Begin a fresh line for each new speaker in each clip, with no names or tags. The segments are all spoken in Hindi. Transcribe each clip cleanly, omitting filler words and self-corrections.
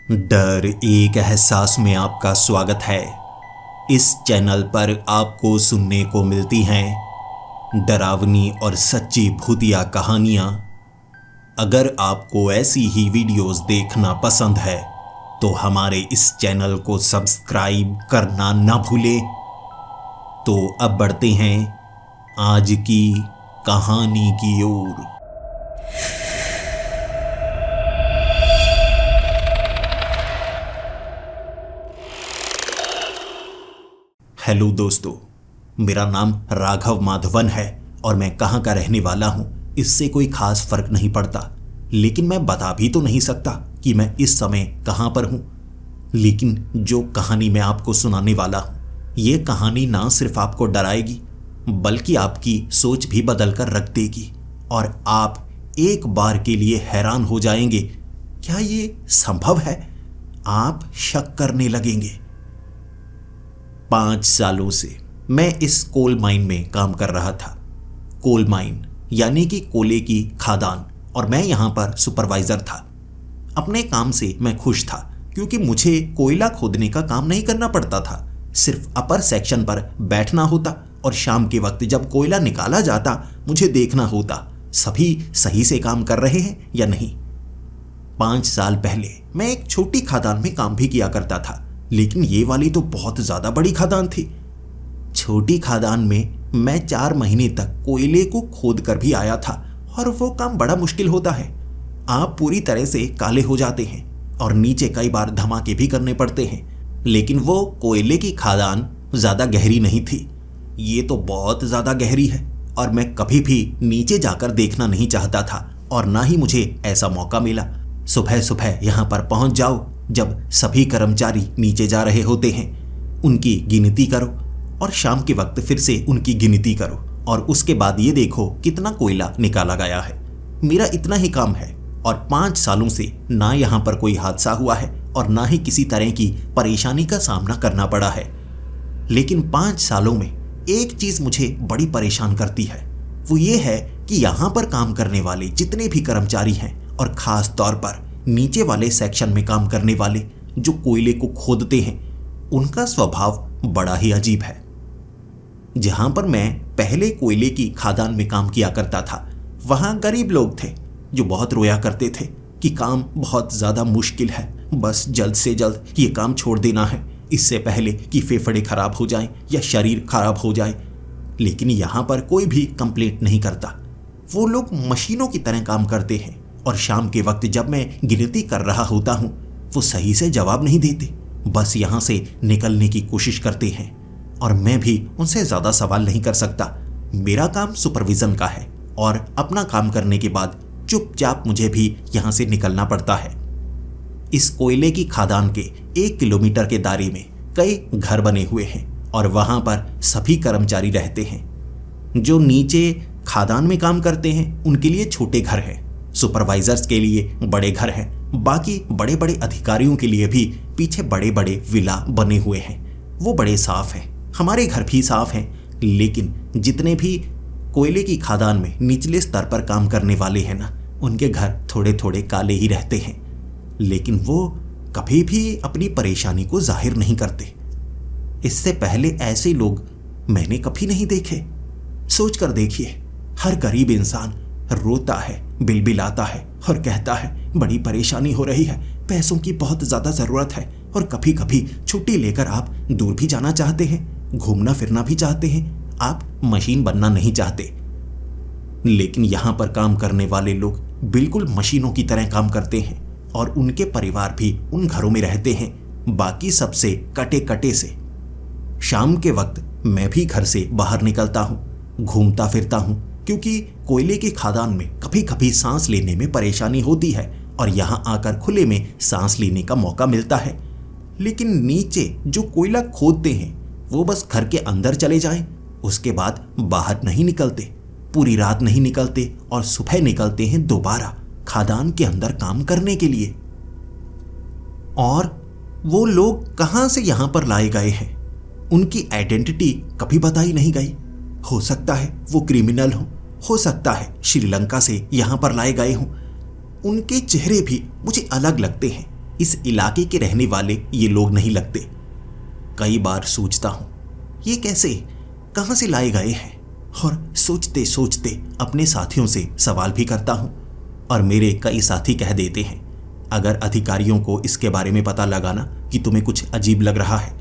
डर एक एहसास में आपका स्वागत है। इस चैनल पर आपको सुनने को मिलती हैं डरावनी और सच्ची भूतिया कहानियाँ। अगर आपको ऐसी ही वीडियोस देखना पसंद है तो हमारे इस चैनल को सब्सक्राइब करना ना भूलें। तो अब बढ़ते हैं आज की कहानी की ओर। हेलो दोस्तों, मेरा नाम राघव माधवन है और मैं कहाँ का रहने वाला हूँ इससे कोई खास फर्क नहीं पड़ता। लेकिन मैं बता भी तो नहीं सकता कि मैं इस समय कहाँ पर हूँ। लेकिन जो कहानी मैं आपको सुनाने वाला हूँ, ये कहानी ना सिर्फ आपको डराएगी बल्कि आपकी सोच भी बदल कर रख देगी और आप एक बार के लिए हैरान हो जाएंगे। क्या ये संभव है? आप शक करने लगेंगे। 5 सालों से मैं इस कोल माइन में काम कर रहा था। कोल माइन यानी कि कोयले की खदान, और मैं यहाँ पर सुपरवाइजर था। अपने काम से मैं खुश था क्योंकि मुझे कोयला खोदने का काम नहीं करना पड़ता था। सिर्फ अपर सेक्शन पर बैठना होता और शाम के वक्त जब कोयला निकाला जाता मुझे देखना होता सभी सही से काम कर रहे हैं या नहीं। 5 साल पहले मैं एक छोटी खदान में काम भी किया करता था, लेकिन ये वाली तो बहुत ज्यादा बड़ी खदान थी। छोटी खदान में मैं 4 महीने तक कोयले को खोद कर भी आया था और वो काम बड़ा मुश्किल होता है। आप पूरी तरह से काले हो जाते हैं और नीचे कई बार धमाके भी करने पड़ते हैं। लेकिन वो कोयले की खदान ज्यादा गहरी नहीं थी। ये तो बहुत ज्यादा गहरी है और मैं कभी भी नीचे जाकर देखना नहीं चाहता था और ना ही मुझे ऐसा मौका मिला। सुबह सुबह यहाँ पर पहुंच जाओ जब सभी कर्मचारी नीचे जा रहे होते हैं, उनकी गिनती करो और शाम के वक्त फिर से उनकी गिनती करो और उसके बाद ये देखो कितना कोयला निकाला गया है। मेरा इतना ही काम है और 5 सालों से ना यहाँ पर कोई हादसा हुआ है और ना ही किसी तरह की परेशानी का सामना करना पड़ा है। लेकिन 5 सालों में एक चीज मुझे बड़ी परेशान करती है। वो ये है कि यहाँ पर काम करने वाले जितने भी कर्मचारी हैं और खास तौर पर नीचे वाले सेक्शन में काम करने वाले जो कोयले को खोदते हैं, उनका स्वभाव बड़ा ही अजीब है। जहां पर मैं पहले कोयले की खदान में काम किया करता था, वहां गरीब लोग थे जो बहुत रोया करते थे कि काम बहुत ज्यादा मुश्किल है, बस जल्द से जल्द ये काम छोड़ देना है इससे पहले कि फेफड़े खराब हो जाएं या शरीर खराब हो जाए। लेकिन यहां पर कोई भी कंप्लेंट नहीं करता। वो लोग मशीनों की तरह काम करते हैं और शाम के वक्त जब मैं गिनती कर रहा होता हूँ वो सही से जवाब नहीं देते, बस यहाँ से निकलने की कोशिश करते हैं और मैं भी उनसे ज़्यादा सवाल नहीं कर सकता। मेरा काम सुपरविजन का है और अपना काम करने के बाद चुपचाप मुझे भी यहाँ से निकलना पड़ता है। इस कोयले की खदान के 1 किलोमीटर के दायरे में कई घर बने हुए हैं और वहाँ पर सभी कर्मचारी रहते हैं। जो नीचे खदान में काम करते हैं उनके लिए छोटे घर हैं, सुपरवाइजर्स के लिए बड़े घर हैं, बाकी बड़े बड़े अधिकारियों के लिए भी पीछे बड़े बड़े विला बने हुए हैं। वो बड़े साफ हैं, हमारे घर भी साफ हैं। लेकिन जितने भी कोयले की खदान में निचले स्तर पर काम करने वाले हैं ना, उनके घर थोड़े थोड़े काले ही रहते हैं। लेकिन वो कभी भी अपनी परेशानी को जाहिर नहीं करते। इससे पहले ऐसे लोग मैंने कभी नहीं देखे। सोच कर देखिए, हर गरीब इंसान रोता है, बिलबिलाता है और कहता है बड़ी परेशानी हो रही है, पैसों की बहुत ज़्यादा ज़रूरत है और कभी कभी छुट्टी लेकर आप दूर भी जाना चाहते हैं, घूमना फिरना भी चाहते हैं, आप मशीन बनना नहीं चाहते। लेकिन यहाँ पर काम करने वाले लोग बिल्कुल मशीनों की तरह काम करते हैं और उनके परिवार भी उन घरों में रहते हैं, बाकी सबसे कटे कटे से। शाम के वक्त मैं भी घर से बाहर निकलता हूँ, घूमता फिरता हूँ, क्योंकि कोयले की खदान में कभी कभी सांस लेने में परेशानी होती है और यहाँ आकर खुले में सांस लेने का मौका मिलता है। लेकिन नीचे जो कोयला खोदते हैं वो बस घर के अंदर चले जाएं, उसके बाद बाहर नहीं निकलते, पूरी रात नहीं निकलते और सुबह निकलते हैं दोबारा खदान के अंदर काम करने के लिए। और वो लोग कहाँ से यहाँ पर लाए गए हैं, उनकी आइडेंटिटी कभी बताई नहीं गई। हो सकता है वो क्रिमिनल हो सकता है श्रीलंका से यहाँ पर लाए गए हों। उनके चेहरे भी मुझे अलग लगते हैं। इस इलाके के रहने वाले ये लोग नहीं लगते। कई बार सोचता हूँ ये कैसे, कहाँ से लाए गए हैं, और सोचते सोचते अपने साथियों से सवाल भी करता हूँ और मेरे कई साथी कह देते हैं अगर अधिकारियों को इसके बारे में पता लगा ना कि तुम्हें कुछ अजीब लग रहा है।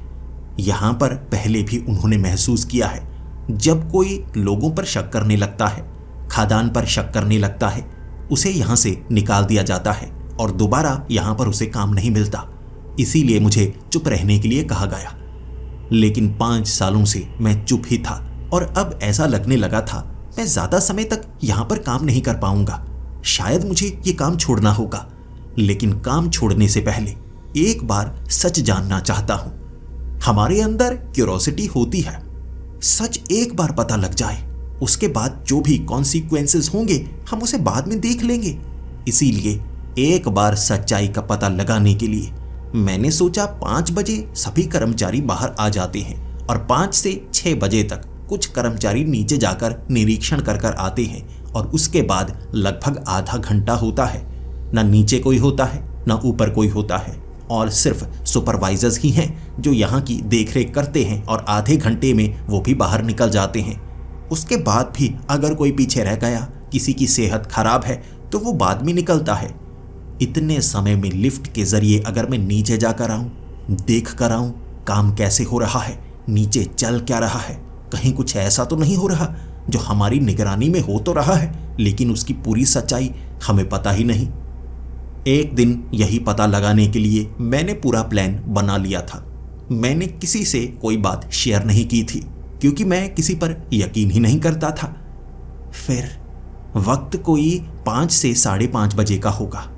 यहाँ पर पहले भी उन्होंने महसूस किया है, जब कोई लोगों पर शक करने लगता है, खादान पर शक करने लगता है, उसे यहाँ से निकाल दिया जाता है और दोबारा यहाँ पर उसे काम नहीं मिलता। इसीलिए मुझे चुप रहने के लिए कहा गया। लेकिन 5 सालों से मैं चुप ही था और अब ऐसा लगने लगा था मैं ज़्यादा समय तक यहाँ पर काम नहीं कर पाऊंगा। शायद मुझे ये काम छोड़ना होगा। लेकिन काम छोड़ने से पहले एक बार सच जानना चाहता हूँ। हमारे अंदर क्यूरोसिटी होती है, सच एक बार पता लग जाए उसके बाद जो भी कॉन्सिक्वेंसेस होंगे हम उसे बाद में देख लेंगे। इसीलिए एक बार सच्चाई का पता लगाने के लिए मैंने सोचा 5 बजे सभी कर्मचारी बाहर आ जाते हैं और 5 से 6 बजे तक कुछ कर्मचारी नीचे जाकर निरीक्षण कर आते हैं और उसके बाद लगभग आधा घंटा होता है। ना नीचे कोई होता है ना ऊपर कोई होता है और सिर्फ सुपरवाइजर्स ही हैं जो यहाँ की देखरेख करते हैं और आधे घंटे में वो भी बाहर निकल जाते हैं। उसके बाद भी अगर कोई पीछे रह गया, किसी की सेहत खराब है तो वो बाद में निकलता है। इतने समय में लिफ्ट के जरिए अगर मैं नीचे जाकर आऊं, देख कर आऊं काम कैसे हो रहा है, नीचे चल क्या रहा है, कहीं कुछ ऐसा तो नहीं हो रहा जो हमारी निगरानी में हो तो रहा है लेकिन उसकी पूरी सच्चाई हमें पता ही नहीं। एक दिन यही पता लगाने के लिए मैंने पूरा प्लान बना लिया था। मैंने किसी से कोई बात शेयर नहीं की थी क्योंकि मैं किसी पर यकीन ही नहीं करता था। फिर वक्त कोई 5 से 5:30 बजे का होगा।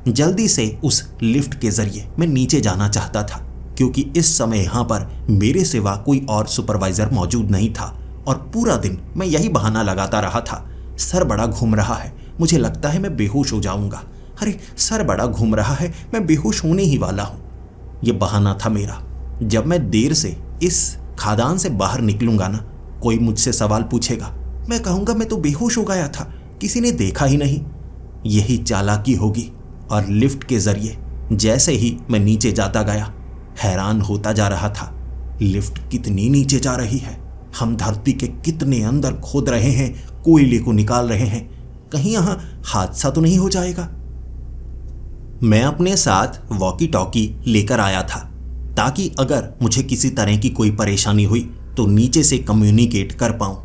जल्दी से उस लिफ्ट के जरिए मैं नीचे जाना चाहता था क्योंकि इस समय यहाँ पर मेरे सिवा कोई और सुपरवाइजर मौजूद नहीं था और पूरा दिन मैं यही बहाना लगाता रहा था। सर बड़ा घूम रहा है, मुझे लगता है मैं बेहोश हो जाऊंगा। अरे सर बड़ा घूम रहा है, मैं बेहोश होने ही वाला हूँ। ये बहाना था मेरा। जब मैं देर से इस खादान से बाहर निकलूंगा ना, कोई मुझसे सवाल पूछेगा, मैं कहूँगा मैं तो बेहोश हो गया था, किसी ने देखा ही नहीं। यही चालाकी होगी। और लिफ्ट के जरिए जैसे ही मैं नीचे जाता गया, हैरान होता जा रहा था। लिफ्ट कितनी नीचे जा रही है, हम धरती के कितने अंदर खोद रहे हैं, कोयले को निकाल रहे हैं, कहीं यहाँ हादसा तो नहीं हो जाएगा। मैं अपने साथ वॉकी टॉकी लेकर आया था ताकि अगर मुझे किसी तरह की कोई परेशानी हुई तो नीचे से कम्युनिकेट कर पाऊं।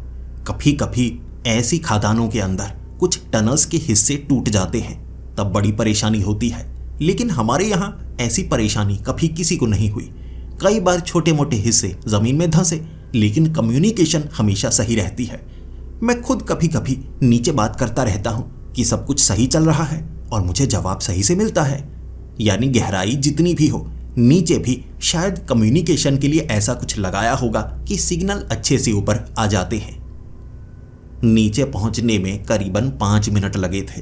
कभी कभी ऐसी खादानों के अंदर कुछ टनल्स के हिस्से टूट जाते हैं, तब बड़ी परेशानी होती है। लेकिन हमारे यहाँ ऐसी परेशानी कभी किसी को नहीं हुई। कई बार छोटे मोटे हिस्से जमीन में धंसे लेकिन कम्युनिकेशन हमेशा सही रहती है। मैं खुद कभी कभी नीचे बात करता रहता हूँ कि सब कुछ सही चल रहा है और मुझे जवाब सही से मिलता है। यानी गहराई जितनी भी हो, नीचे भी शायद कम्युनिकेशन के लिए ऐसा कुछ लगाया होगा कि सिग्नल अच्छे से ऊपर आ जाते हैं। नीचे पहुंचने में करीबन 5 मिनट लगे थे।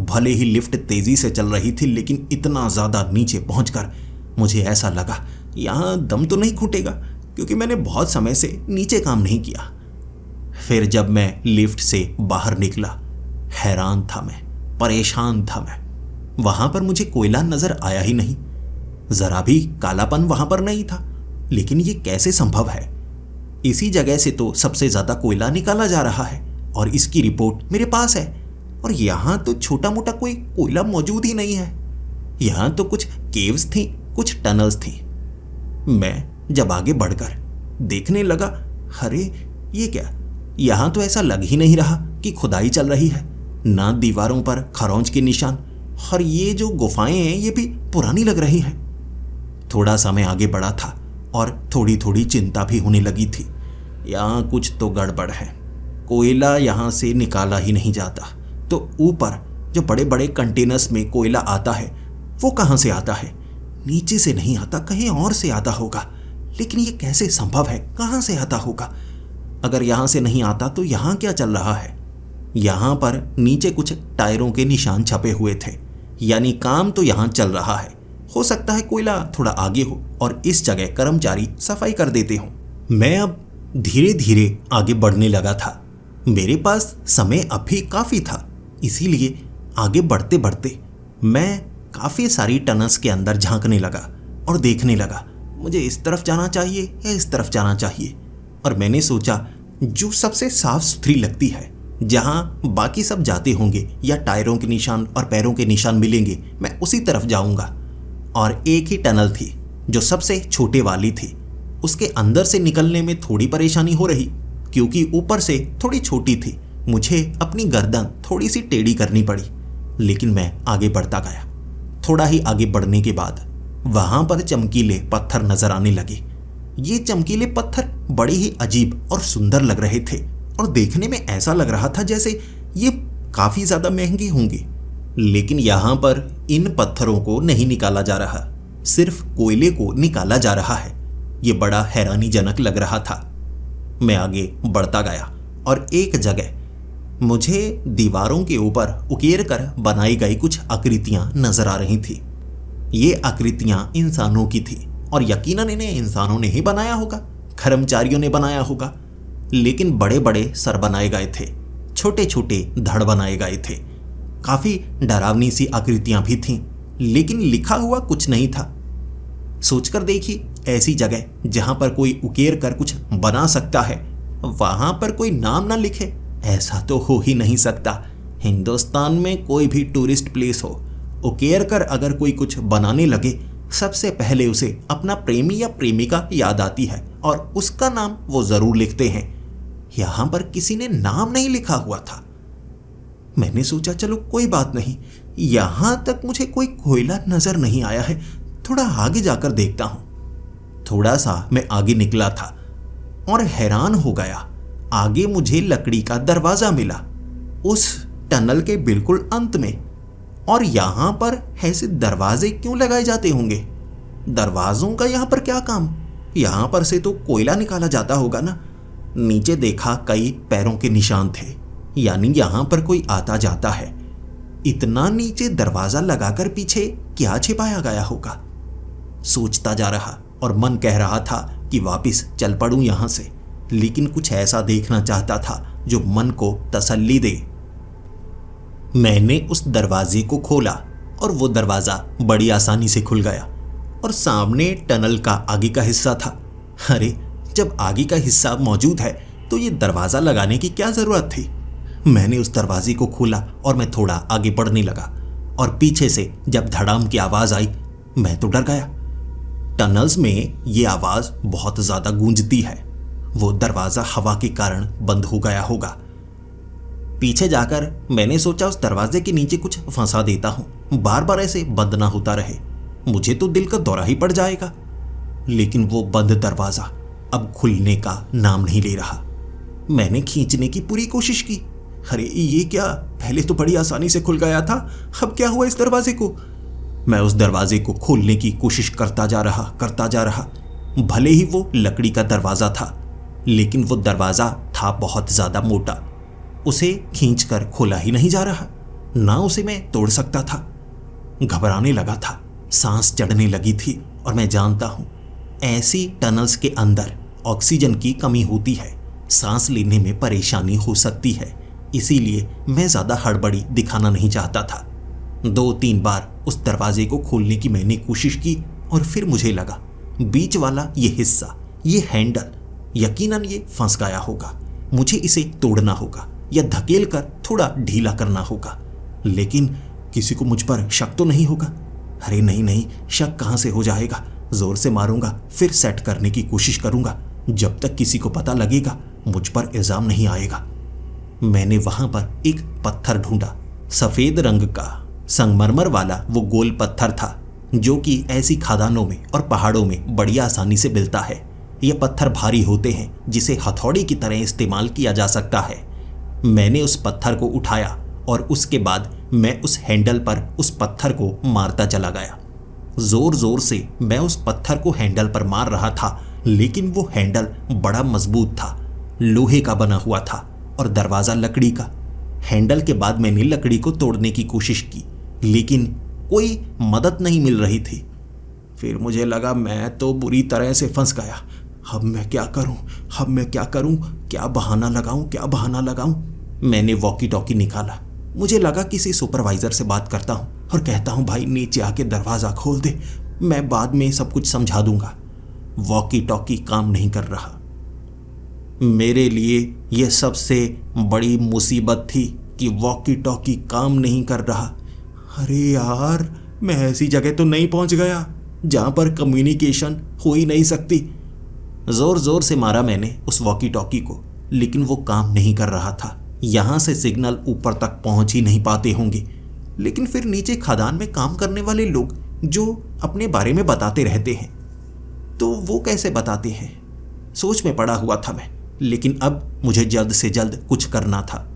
भले ही लिफ्ट तेजी से चल रही थी लेकिन इतना ज़्यादा नीचे पहुंचकर मुझे ऐसा लगा यहाँ दम तो नहीं घुटेगा क्योंकि मैंने बहुत समय से नीचे काम नहीं किया। फिर जब मैं लिफ्ट से बाहर निकला, हैरान था मैं, परेशान था मैं। वहां पर मुझे कोयला नजर आया ही नहीं, जरा भी कालापन वहां पर नहीं था। लेकिन ये कैसे संभव है? इसी जगह से तो सबसे ज्यादा कोयला निकाला जा रहा है और इसकी रिपोर्ट मेरे पास है, और यहां तो छोटा मोटा कोई कोयला मौजूद ही नहीं है। यहां तो कुछ केव्स थी, कुछ टनल्स थी। मैं जब आगे बढ़कर देखने लगा, अरे ये क्या, यहां तो ऐसा लग ही नहीं रहा कि खुदाई चल रही है। ना दीवारों पर खरोंच के निशान, और ये जो गुफाएं हैं ये भी पुरानी लग रही हैं। थोड़ा सा मैं आगे बढ़ा था और थोड़ी थोड़ी चिंता भी होने लगी थी। यहाँ कुछ तो गड़बड़ है, कोयला यहाँ से निकाला ही नहीं जाता, तो ऊपर जो बड़े बड़े कंटेनर्स में कोयला आता है वो कहाँ से आता है? नीचे से नहीं आता, कहीं और से आता होगा। लेकिन ये कैसे संभव है, कहाँ से आता होगा? अगर यहाँ से नहीं आता तो यहाँ क्या चल रहा है? यहाँ पर नीचे कुछ टायरों के निशान छपे हुए थे, यानी काम तो यहाँ चल रहा है। हो सकता है कोयला थोड़ा आगे हो और इस जगह कर्मचारी सफाई कर देते हों। मैं अब धीरे धीरे आगे बढ़ने लगा था। मेरे पास समय अब भी काफ़ी था, इसीलिए आगे बढ़ते बढ़ते मैं काफ़ी सारी टनल्स के अंदर झांकने लगा और देखने लगा मुझे इस तरफ जाना चाहिए या इस तरफ जाना चाहिए। और मैंने सोचा जो सबसे साफ सुथरी लगती है, जहां बाकी सब जाते होंगे या टायरों के निशान और पैरों के निशान मिलेंगे, मैं उसी तरफ जाऊंगा। और एक ही टनल थी जो सबसे छोटे वाली थी। उसके अंदर से निकलने में थोड़ी परेशानी हो रही क्योंकि ऊपर से थोड़ी छोटी थी। मुझे अपनी गर्दन थोड़ी सी टेढ़ी करनी पड़ी, लेकिन मैं आगे बढ़ता गया। थोड़ा ही आगे बढ़ने के बाद वहां पर चमकीले पत्थर नजर आने लगे। ये चमकीले पत्थर बड़े ही अजीब और सुंदर लग रहे थे और देखने में ऐसा लग रहा था जैसे ये काफी ज्यादा महंगे होंगे। लेकिन यहां पर इन पत्थरों को नहीं निकाला जा रहा, सिर्फ कोयले को निकाला जा रहा है। ये बड़ा हैरानीजनक लग रहा था। मैं आगे बढ़ता गया और एक जगह मुझे दीवारों के ऊपर उकेर कर बनाई गई कुछ आकृतियां नजर आ रही थी। ये आकृतियां इंसानों की थी और यकीनन इन्हें इंसानों ने ही बनाया होगा, कर्मचारियों ने बनाया होगा। लेकिन बड़े बड़े सर बनाए गए थे, छोटे छोटे धड़ बनाए गए थे। काफी डरावनी सी आकृतियां भी थीं, लेकिन लिखा हुआ कुछ नहीं था। सोचकर देखिए, ऐसी जगह जहां पर कोई उकेर कर कुछ बना सकता है, वहां पर कोई नाम ना लिखे, ऐसा तो हो ही नहीं सकता। हिंदुस्तान में कोई भी टूरिस्ट प्लेस हो, उकेर कर अगर कोई कुछ बनाने लगे, सबसे पहले उसे अपना प्रेमी या प्रेमिका याद आती है और उसका नाम वो जरूर लिखते हैं। यहां पर किसी ने नाम नहीं लिखा हुआ था। मैंने सोचा चलो कोई बात नहीं, यहां तक मुझे कोई कोयला नजर नहीं आया है, थोड़ा आगे जाकर देखता हूं। थोड़ा सा मैं आगे निकला था और हैरान हो गया। आगे मुझे लकड़ी का दरवाजा मिला उस टनल के बिल्कुल अंत में। और यहां पर ऐसे दरवाजे क्यों लगाए जाते होंगे? दरवाजों का यहां पर क्या काम? यहां पर से तो कोयला निकाला जाता होगा ना। नीचे देखा, कई पैरों के निशान थे, यानी यहां पर कोई आता जाता है। इतना नीचे दरवाजा लगाकर पीछे क्या छिपाया गया होगा? सोचता जा रहा और मन कह रहा था कि वापस चल पड़ूं यहां से, लेकिन कुछ ऐसा देखना चाहता था जो मन को तसल्ली दे। मैंने उस दरवाजे को खोला और वो दरवाजा बड़ी आसानी से खुल गया और सामने टनल का आगे का हिस्सा था। अरे, जब आगे का हिस्सा मौजूद है तो ये दरवाजा लगाने की क्या जरूरत थी? मैंने उस दरवाजे को खोला और मैं थोड़ा आगे बढ़ने लगा और पीछे से जब धड़ाम की आवाज आई, मैं तो डर गया। टनल्स में ये आवाज बहुत ज्यादा गूंजती है। वो दरवाजा हवा के कारण बंद हो गया होगा। पीछे जाकर मैंने सोचा उस दरवाजे के नीचे कुछ फंसा देता हूं, बार बार ऐसे बंद ना होता रहे, मुझे तो दिल का दौरा ही पड़ जाएगा। लेकिन वो बंद दरवाजा अब खुलने का नाम नहीं ले रहा। मैंने खींचने की पूरी कोशिश की। अरे ये क्या, पहले तो बड़ी आसानी से खुल गया था, अब क्या हुआ इस दरवाजे को? मैं उस दरवाजे को खोलने की कोशिश करता जा रहा। भले ही वो लकड़ी का दरवाजा था, लेकिन वो दरवाजा था बहुत ज्यादा मोटा। उसे खींचकर खोला ही नहीं जा रहा, ना उसे मैं तोड़ सकता था। घबराने लगा था, सांस चढ़ने लगी थी और मैं जानता हूं ऐसी टनल्स के अंदर ऑक्सीजन की कमी होती है, सांस लेने में परेशानी हो सकती है। इसीलिए मैं ज्यादा हड़बड़ी दिखाना नहीं चाहता था। 2-3 बार उस दरवाजे को खोलने की मैंने कोशिश की और फिर मुझे लगा बीच वाला ये हिस्सा, ये हैंडल, यकीनन ये फंस गया होगा। मुझे इसे तोड़ना होगा या धकेल कर थोड़ा ढीला करना होगा। लेकिन किसी को मुझ पर शक तो नहीं होगा? अरे नहीं, शक कहां से हो जाएगा। जोर से मारूंगा, फिर सेट करने की कोशिश करूंगा। जब तक किसी को पता लगेगा मुझ पर इल्जाम नहीं आएगा। मैंने वहां पर एक पत्थर ढूंढा, सफेद रंग का संगमरमर वाला वो गोल पत्थर था, जो कि ऐसी खदानों में और पहाड़ों में बड़ी आसानी से मिलता है। ये पत्थर भारी होते हैं, जिसे हथौड़ी की तरह इस्तेमाल किया जा सकता है। मैंने उस पत्थर को उठाया और उसके बाद मैं उस हैंडल पर उस पत्थर को मारता चला गया। जोर जोर से मैं उस पत्थर को हैंडल पर मार रहा था, लेकिन वो हैंडल बड़ा मजबूत था, लोहे का बना हुआ था और दरवाजा लकड़ी का। हैंडल के बाद मैंने लकड़ी को तोड़ने की कोशिश की, लेकिन कोई मदद नहीं मिल रही थी। फिर मुझे लगा मैं तो बुरी तरह से फंस गया। अब मैं क्या करूं? क्या बहाना लगाऊं? मैंने वॉकी टॉकी निकाला। मुझे लगा किसी सुपरवाइजर से बात करता हूं, और कहता हूँ भाई नीचे आके दरवाज़ा खोल दे, मैं बाद में सब कुछ समझा दूंगा। वॉकी टॉकी काम नहीं कर रहा। मेरे लिए यह सबसे बड़ी मुसीबत थी कि वॉकी टॉकी काम नहीं कर रहा। अरे यार, मैं ऐसी जगह तो नहीं पहुंच गया जहां पर कम्युनिकेशन हो ही नहीं सकती। जोर जोर से मारा मैंने उस वॉकी टॉकी को, लेकिन वो काम नहीं कर रहा था। यहां से सिग्नल ऊपर तक पहुंच ही नहीं पाते होंगे। लेकिन फिर नीचे खदान में काम करने वाले लोग जो अपने बारे में बताते रहते हैं, तो वो कैसे बताते हैं? सोच में पड़ा हुआ था मैं, लेकिन अब मुझे जल्द से जल्द कुछ करना था।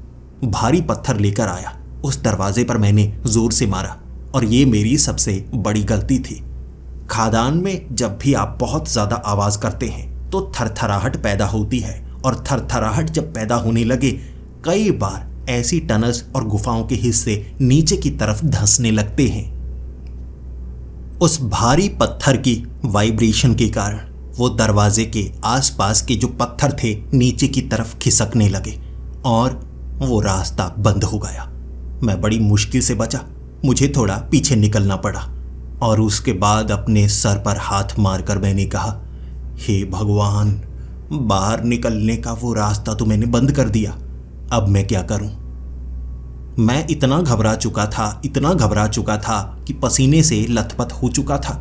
भारी पत्थर लेकर आया, उस दरवाजे पर मैंने जोर से मारा, और ये मेरी सबसे बड़ी गलती थी। खादान में जब भी आप बहुत ज्यादा आवाज करते हैं तो थरथराहट पैदा होती है, और थरथराहट जब पैदा होने लगे, कई बार ऐसी टनल्स और गुफाओं के हिस्से नीचे की तरफ धंसने लगते हैं। उस भारी पत्थर की वाइब्रेशन के कारण वो दरवाजे के आसपास के जो पत्थर थे नीचे की तरफ खिसकने लगे, और वो रास्ता बंद हो गया। मैं बड़ी मुश्किल से बचा, मुझे थोड़ा पीछे निकलना पड़ा, और उसके बाद अपने सर पर हाथ मारकर मैंने कहा, हे भगवान, बाहर निकलने का वो रास्ता तो मैंने बंद कर दिया, अब मैं क्या करूं? मैं इतना घबरा चुका था कि पसीने से लथपथ हो चुका था।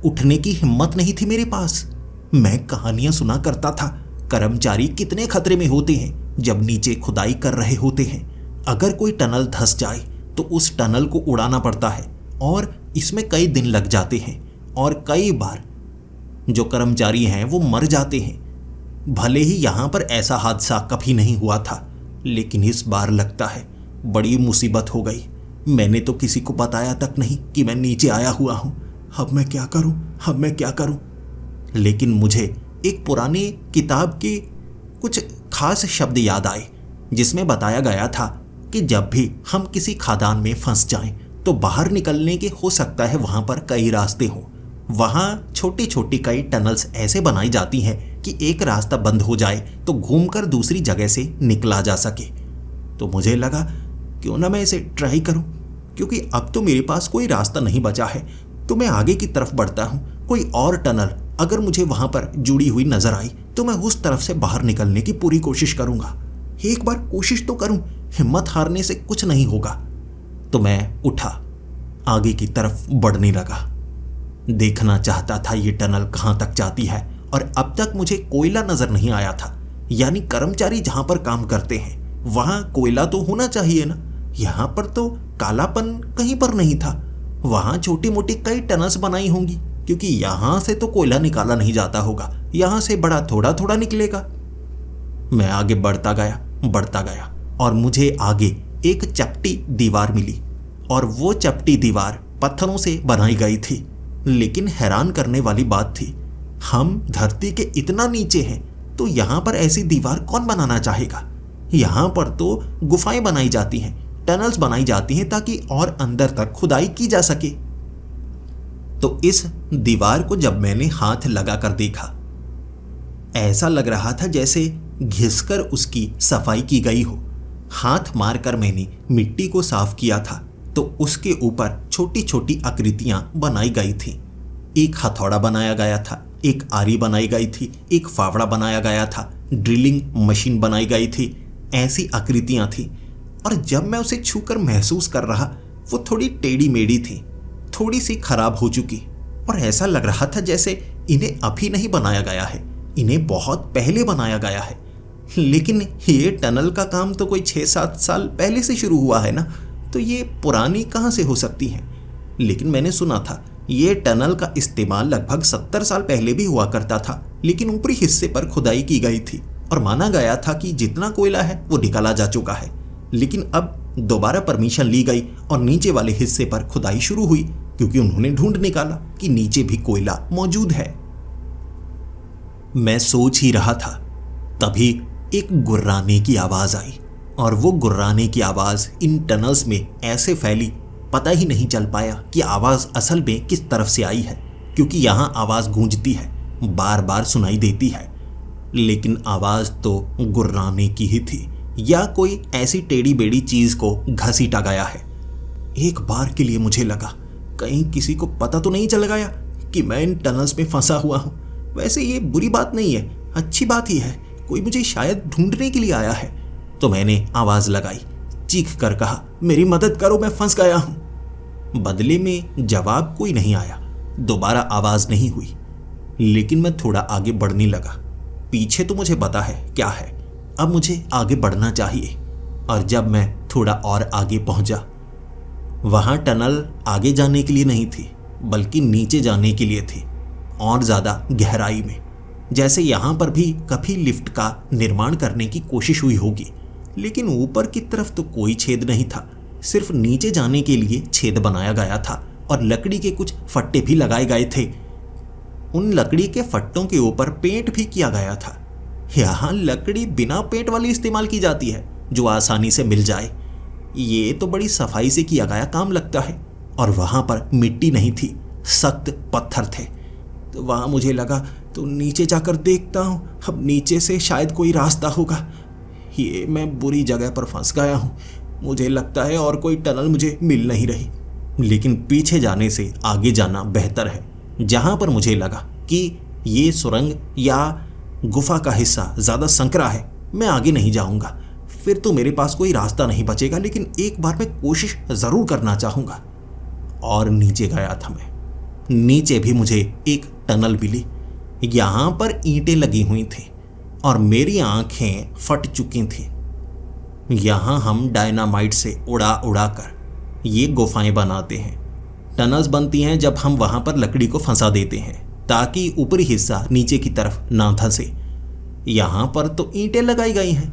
उठने की हिम्मत नहीं थी मेरे पास। मैं कहानियां सुना करता था, कर्मचारी कितने खतरे में होते हैं जब नीचे खुदाई कर रहे होते हैं। अगर कोई टनल धंस जाए तो उस टनल को उड़ाना पड़ता है, और इसमें कई दिन लग जाते हैं, और कई बार जो कर्मचारी हैं वो मर जाते हैं। भले ही यहाँ पर ऐसा हादसा कभी नहीं हुआ था, लेकिन इस बार लगता है बड़ी मुसीबत हो गई। मैंने तो किसी को बताया तक नहीं कि मैं नीचे आया हुआ हूँ। अब मैं क्या करूँ? लेकिन मुझे एक पुरानी किताब के कुछ खास शब्द याद आए, जिसमें बताया गया था कि जब भी हम किसी खादान में फंस जाएं तो बाहर निकलने के हो सकता है वहां पर कई रास्ते हों। वहां छोटी छोटी कई टनल्स ऐसे बनाई जाती हैं कि एक रास्ता बंद हो जाए तो घूमकर दूसरी जगह से निकला जा सके। तो मुझे लगा क्यों ना मैं इसे ट्राई करूं, क्योंकि अब तो मेरे पास कोई रास्ता नहीं बचा है। तो मैं आगे की तरफ बढ़ता हूं। कोई और टनल अगर मुझे वहां पर जुड़ी हुई नजर आई तो मैं उस तरफ से बाहर निकलने की पूरी कोशिश करूंगा। एक बार कोशिश तो करूं, हिम्मत हारने से कुछ नहीं होगा। तो मैं उठा, आगे की तरफ बढ़ने लगा। देखना चाहता था ये टनल कहां तक जाती है, और अब तक मुझे कोयला नजर नहीं आया था। यानी कर्मचारी जहां पर काम करते हैं वहां कोयला तो होना चाहिए ना। यहां पर तो कालापन कहीं पर नहीं था। वहां छोटी मोटी कई टनल्स बनाई होंगी, क्योंकि यहां से तो कोयला निकाला नहीं जाता होगा, यहां से बड़ा थोड़ा थोड़ा निकलेगा। मैं आगे बढ़ता गया और मुझे आगे एक चपटी दीवार मिली, और वो चपटी दीवार पत्थरों से बनाई गई थी। लेकिन हैरान करने वाली बात थी, हम धरती के इतना नीचे हैं तो यहां पर ऐसी दीवार कौन बनाना चाहेगा? यहां पर तो गुफाएं बनाई जाती हैं, टनल्स बनाई जाती हैं ताकि और अंदर तक खुदाई की जा सके। तो इस दीवार को जब मैंने हाथ लगाकर देखा, ऐसा लग रहा था जैसे घिसकर उसकी सफाई की गई हो। हाथ मारकर मैंने मिट्टी को साफ किया था तो उसके ऊपर छोटी छोटी आकृतियां बनाई गई थी। एक हथौड़ा बनाया गया था, एक आरी बनाई गई थी, एक फावड़ा बनाया गया था, ड्रिलिंग मशीन बनाई गई थी। ऐसी आकृतियां थी, और जब मैं उसे छूकर महसूस कर रहा, वो थोड़ी टेढ़ी मेढ़ी थी, थोड़ी सी खराब हो चुकी, और ऐसा लग रहा था जैसे इन्हें अभी नहीं बनाया गया है, इन्हें बहुत पहले बनाया गया है। लेकिन ये टनल का काम तो कोई 6-7 साल पहले से शुरू हुआ है ना, तो ये पुरानी कहाँ से हो सकती हैं? लेकिन मैंने सुना था ये टनल का इस्तेमाल लगभग 70 साल पहले भी हुआ करता था, लेकिन ऊपरी हिस्से पर खुदाई की गई थी और माना गया था कि जितना कोयला है वो निकाला जा चुका है। लेकिन अब दोबारा परमिशन ली गई और नीचे वाले हिस्से पर खुदाई शुरू हुई, क्योंकि उन्होंने ढूंढ निकाला कि नीचे भी कोयला मौजूद है। मैं सोच ही रहा था, तभी एक गुर्राने की आवाज आई, और वो गुर्राने की आवाज इन टनल्स में ऐसे फैली, पता ही नहीं चल पाया कि आवाज असल में किस तरफ से आई है, क्योंकि यहाँ आवाज गूंजती है, बार बार सुनाई देती है, लेकिन आवाज तो गुर्राने की ही थी, या कोई ऐसी टेढ़ी बेड़ी चीज को घसीटा गया है। एक बार के लिए मुझे लगा कहीं किसी को पता तो नहीं चल गया कि मैं इन टनल्स में फंसा हुआ हूँ। वैसे ये बुरी बात नहीं है, अच्छी बात ही है, कोई मुझे शायद ढूंढने के लिए आया है। तो मैंने आवाज लगाई, चीख कर कहा, मेरी मदद करो, मैं फंस गया हूं। बदले में जवाब कोई नहीं आया, दोबारा आवाज नहीं हुई। लेकिन मैं थोड़ा आगे बढ़ने लगा। पीछे तो मुझे पता है क्या है, अब मुझे आगे बढ़ना चाहिए। और जब मैं थोड़ा और आगे पहुंचा, वहां टनल आगे जाने के लिए नहीं थी बल्कि नीचे जाने के लिए थी, और ज्यादा गहराई में। जैसे यहां पर भी कभी लिफ्ट का निर्माण करने की कोशिश हुई होगी, लेकिन ऊपर की तरफ तो कोई छेद नहीं था, सिर्फ नीचे जाने के लिए छेद बनाया गया था और लकड़ी के कुछ फट्टे भी लगाए गए थे। उन लकड़ी के फट्टों के ऊपर पेंट भी किया गया था। यहाँ लकड़ी बिना पेंट वाली इस्तेमाल की जाती है जो आसानी से मिल जाए। ये तो बड़ी सफाई से किया गया काम लगता है। और वहां पर मिट्टी नहीं थी, सख्त पत्थर थे। तो वहां मुझे लगा तो नीचे जाकर देखता हूं, अब नीचे से शायद कोई रास्ता होगा। ये मैं बुरी जगह पर फंस गया हूं, मुझे लगता है और कोई टनल मुझे मिल नहीं रही। लेकिन पीछे जाने से आगे जाना बेहतर है। जहां पर मुझे लगा कि ये सुरंग या गुफा का हिस्सा ज्यादा संकरा है, मैं आगे नहीं जाऊंगा। फिर तो मेरे पास कोई रास्ता नहीं बचेगा, लेकिन एक बार मैं कोशिश जरूर करना चाहूंगा। और नीचे गया था मैं। नीचे भी मुझे एक टनल मिली। यहां पर ईंटें लगी हुई थी और मेरी आंखें फट चुकी थी। यहां हम डायनामाइट से उड़ा उड़ा कर ये गुफाएं बनाते हैं। टनल्स बनती हैं जब हम वहां पर लकड़ी को फंसा देते हैं ताकि ऊपरी हिस्सा नीचे की तरफ ना धंसे। यहां पर तो ईंटें लगाई गई हैं।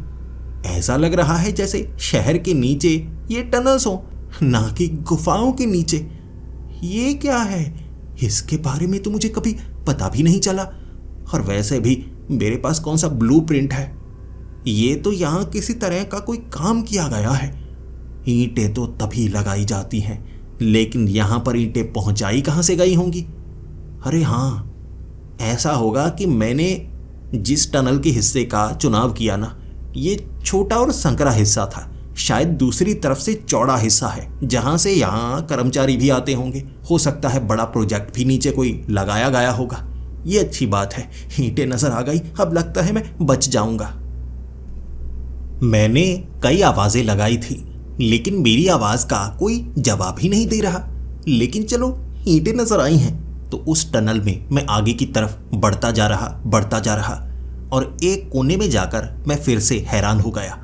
ऐसा लग रहा है जैसे शहर के नीचे ये टनल्स हो, ना कि गुफाओं के नीचे। ये क्या है? इसके बारे में तो मुझे कभी पता भी नहीं चला। और वैसे भी मेरे पास कौन सा ब्लूप्रिंट है? ये तो यहाँ किसी तरह का कोई काम किया गया है। ईंटें तो तभी लगाई जाती हैं, लेकिन यहाँ पर ईंटें पहुंचाई कहाँ से गई होंगी? अरे हाँ, ऐसा होगा कि मैंने जिस टनल के हिस्से का चुनाव किया ना, ये छोटा और संकरा हिस्सा था। शायद दूसरी तरफ से चौड़ा हिस्सा है जहां से यहाँ कर्मचारी भी आते होंगे। हो सकता है बड़ा प्रोजेक्ट भी नीचे कोई लगाया गया होगा। ये अच्छी बात है, ईंटें नजर आ गई, अब लगता है मैं बच जाऊंगा। मैंने कई आवाजें लगाई थी, लेकिन मेरी आवाज का कोई जवाब ही नहीं दे रहा। लेकिन चलो, ईंटें नजर आई हैं तो उस टनल में मैं आगे की तरफ बढ़ता जा रहा और एक कोने में जाकर मैं फिर से हैरान हो गया।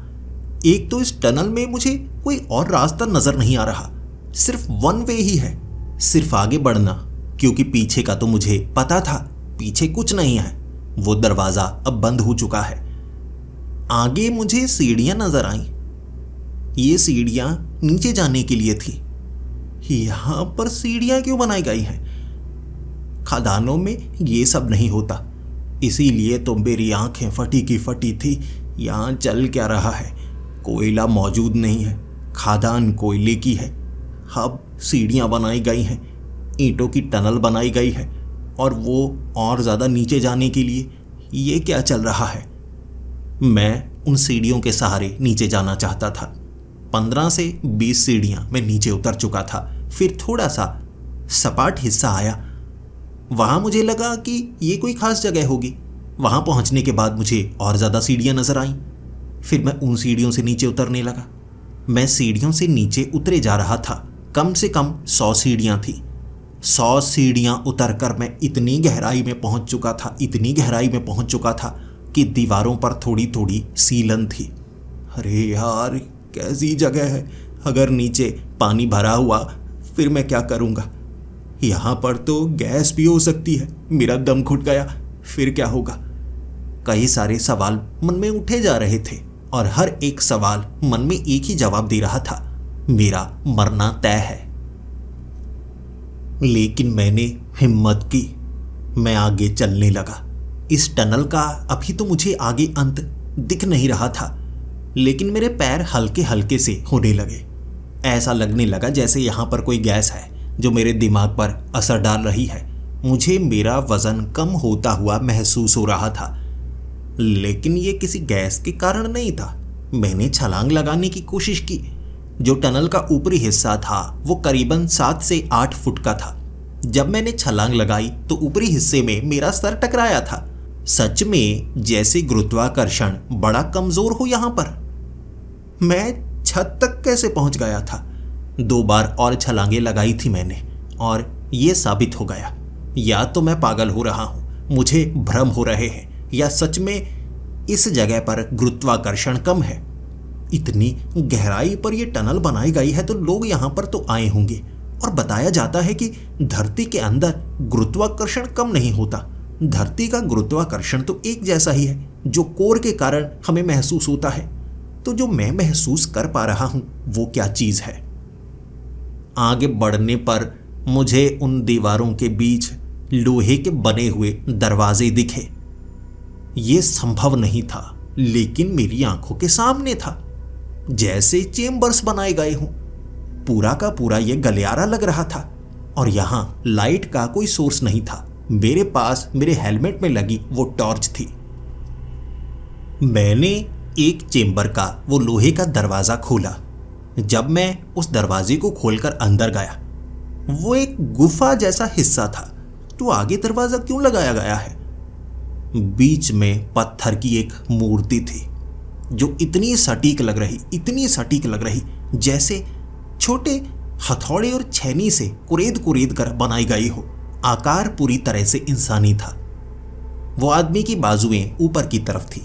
एक तो इस टनल में मुझे कोई और रास्ता नजर नहीं आ रहा, सिर्फ वन वे ही है, सिर्फ आगे बढ़ना। क्योंकि पीछे का तो मुझे पता था, पीछे कुछ नहीं है, वो दरवाजा अब बंद हो चुका है। आगे मुझे सीढ़ियां नजर आईं। ये सीढ़ियां नीचे जाने के लिए थी। यहां पर सीढ़ियां क्यों बनाई गई हैं? खदानों में ये सब नहीं होता, इसीलिए तो मेरी आंखें फटी की फटी थी। यहां चल क्या रहा है? कोयला मौजूद नहीं है, खादान कोयले की है। अब सीढ़ियां बनाई गई हैं, ईंटों की टनल बनाई गई है, और वो और ज़्यादा नीचे जाने के लिए। ये क्या चल रहा है? मैं उन सीढ़ियों के सहारे नीचे जाना चाहता था। 15 से 20 सीढ़ियां मैं नीचे उतर चुका था। फिर थोड़ा सा सपाट हिस्सा आया। वहाँ मुझे लगा कि ये कोई खास जगह होगी। वहाँ पहुँचने के बाद मुझे और ज़्यादा सीढ़ियाँ नज़र आईं। फिर मैं उन सीढ़ियों से नीचे उतरने लगा। मैं सीढ़ियों से नीचे उतरे जा रहा था। कम से कम 100 सीढ़ियाँ थी। 100 सीढ़ियाँ उतर कर मैं इतनी गहराई में पहुँच चुका था कि दीवारों पर थोड़ी थोड़ी सीलन थी। अरे यार, कैसी जगह है। अगर नीचे पानी भरा हुआ फिर मैं क्या करूँगा? यहाँ पर तो गैस भी हो सकती है। मेरा दम घुट गया, फिर क्या होगा? कई सारे सवाल मन में उठे जा रहे थे और हर एक सवाल मन में एक ही जवाब दे रहा था, मेरा मरना तय है। लेकिन मैंने हिम्मत की। मैं आगे चलने लगा। इस टनल का अभी तो मुझे आगे अंत दिख नहीं रहा था, लेकिन मेरे पैर हल्के हल्के से होने लगे। ऐसा लगने लगा जैसे यहाँ पर कोई गैस है जो मेरे दिमाग पर असर डाल रही है। मुझे मेरा वजन कम होता हुआ महसूस हो रहा था, लेकिन ये किसी गैस के कारण नहीं था। मैंने छलांग लगाने की कोशिश की, जो टनल का ऊपरी हिस्सा था वो करीबन 7 से 8 फुट का था। जब मैंने छलांग लगाई तो ऊपरी हिस्से में मेरा सर टकराया था। सच में जैसे गुरुत्वाकर्षण बड़ा कमजोर हो यहां पर। मैं छत तक कैसे पहुंच गया था? 2 बार और छलांगे लगाई थी मैंने और ये साबित हो गया। या तो मैं पागल हो रहा हूं, मुझे भ्रम हो रहे हैं, या सच में इस जगह पर गुरुत्वाकर्षण कम है। इतनी गहराई पर यह टनल बनाई गई है तो लोग यहां पर तो आए होंगे। और बताया जाता है कि धरती के अंदर गुरुत्वाकर्षण कम नहीं होता। धरती का गुरुत्वाकर्षण तो एक जैसा ही है जो कोर के कारण हमें महसूस होता है। तो जो मैं महसूस कर पा रहा हूं वो क्या चीज है? आगे बढ़ने पर मुझे उन दीवारों के बीच लोहे के बने हुए दरवाजे दिखे। ये संभव नहीं था, लेकिन मेरी आंखों के सामने था, जैसे चेम्बर्स बनाए गए हों। पूरा का पूरा ये गलियारा लग रहा था और यहां लाइट का कोई सोर्स नहीं था। मेरे पास मेरे हेलमेट में लगी वो टॉर्च थी। मैंने एक चेम्बर का वो लोहे का दरवाजा खोला। जब मैं उस दरवाजे को खोलकर अंदर गया, वो एक गुफा जैसा हिस्सा था। तो आगे दरवाजा क्यों लगाया गया है? बीच में पत्थर की एक मूर्ति थी जो इतनी सटीक लग रही जैसे छोटे हथौड़े और छेनी से कुरेद कर बनाई गई हो। आकार पूरी तरह से इंसानी था। वो आदमी की बाजुएं ऊपर की तरफ थी,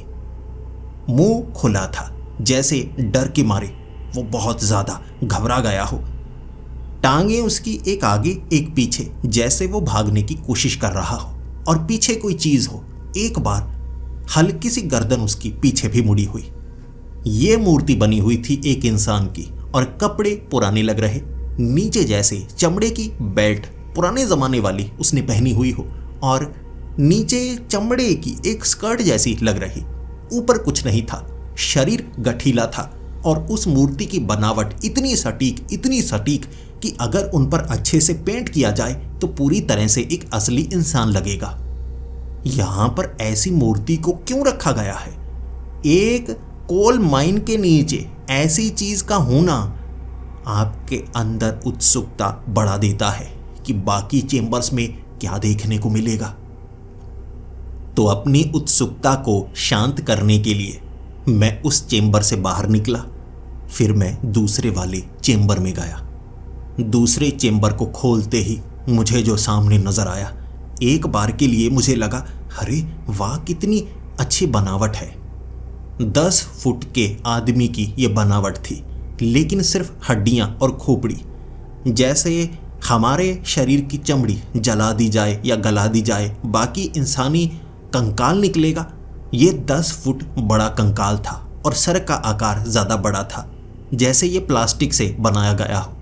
मुंह खुला था, जैसे डर के मारे वो बहुत ज्यादा घबरा गया हो। टांगे उसकी एक आगे एक पीछे, जैसे वो भागने की कोशिश कर रहा हो और पीछे कोई चीज हो। एक बार हल्की सी गर्दन उसकी पीछे भी मुड़ी हुई। ये मूर्ति बनी हुई थी एक इंसान की और कपड़े पुराने लग रहे, नीचे जैसे चमड़े की बेल्ट पुराने जमाने वाली उसने पहनी हुई हो और नीचे चमड़े की एक स्कर्ट जैसी लग रही। ऊपर कुछ नहीं था, शरीर गठीला था और उस मूर्ति की बनावट इतनी सटीक कि अगर उन पर अच्छे से पेंट किया जाए तो पूरी तरह से एक असली इंसान लगेगा। यहां पर ऐसी मूर्ति को क्यों रखा गया है? एक कोल माइन के नीचे ऐसी चीज का होना आपके अंदर उत्सुकता बढ़ा देता है कि बाकी चेंबर्स में क्या देखने को मिलेगा। तो अपनी उत्सुकता को शांत करने के लिए मैं उस चेंबर से बाहर निकला। फिर मैं दूसरे वाले चेंबर में गया। दूसरे चेंबर को खोलते ही मुझे जो सामने नजर आया, एक बार के लिए मुझे लगा, अरे वाह कितनी अच्छी बनावट है। 10 फुट के आदमी की यह बनावट थी, लेकिन सिर्फ हड्डियां और खोपड़ी। जैसे हमारे शरीर की चमड़ी जला दी जाए या गला दी जाए, बाकी इंसानी कंकाल निकलेगा। ये 10 फुट बड़ा कंकाल था और सर का आकार ज़्यादा बड़ा था, जैसे ये प्लास्टिक से बनाया गया हो।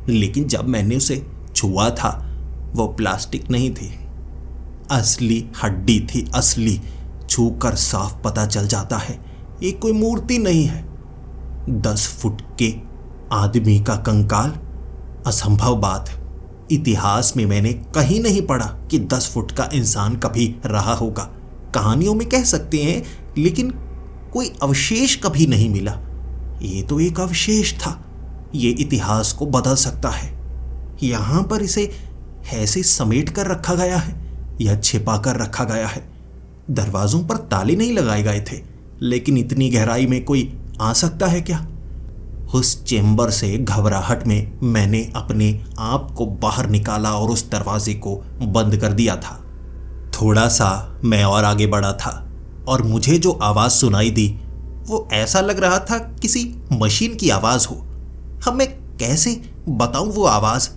लेकिन जब मैंने उसे छुआ था, वो प्लास्टिक नहीं थी, असली हड्डी थी, असली। छूकर साफ पता चल जाता है ये कोई मूर्ति नहीं है। 10 फुट के आदमी का कंकाल, असंभव बात। इतिहास में मैंने कहीं नहीं पढ़ा कि 10 फुट का इंसान कभी रहा होगा। कहानियों में कह सकते हैं, लेकिन कोई अवशेष कभी नहीं मिला। ये तो एक अवशेष था, ये इतिहास को बदल सकता है। यहां पर इसे ऐसे समेट कर रखा गया है या छिपा कर रखा गया है। दरवाजों पर ताले नहीं लगाए गए थे, लेकिन इतनी गहराई में कोई आ सकता है क्या? उस चेंबर से घबराहट में मैंने अपने आप को बाहर निकाला और उस दरवाजे को बंद कर दिया था। थोड़ा सा मैं और आगे बढ़ा था और मुझे जो आवाज़ सुनाई दी वो ऐसा लग रहा था किसी मशीन की आवाज़ हो। अब मैं कैसे बताऊं वो आवाज़?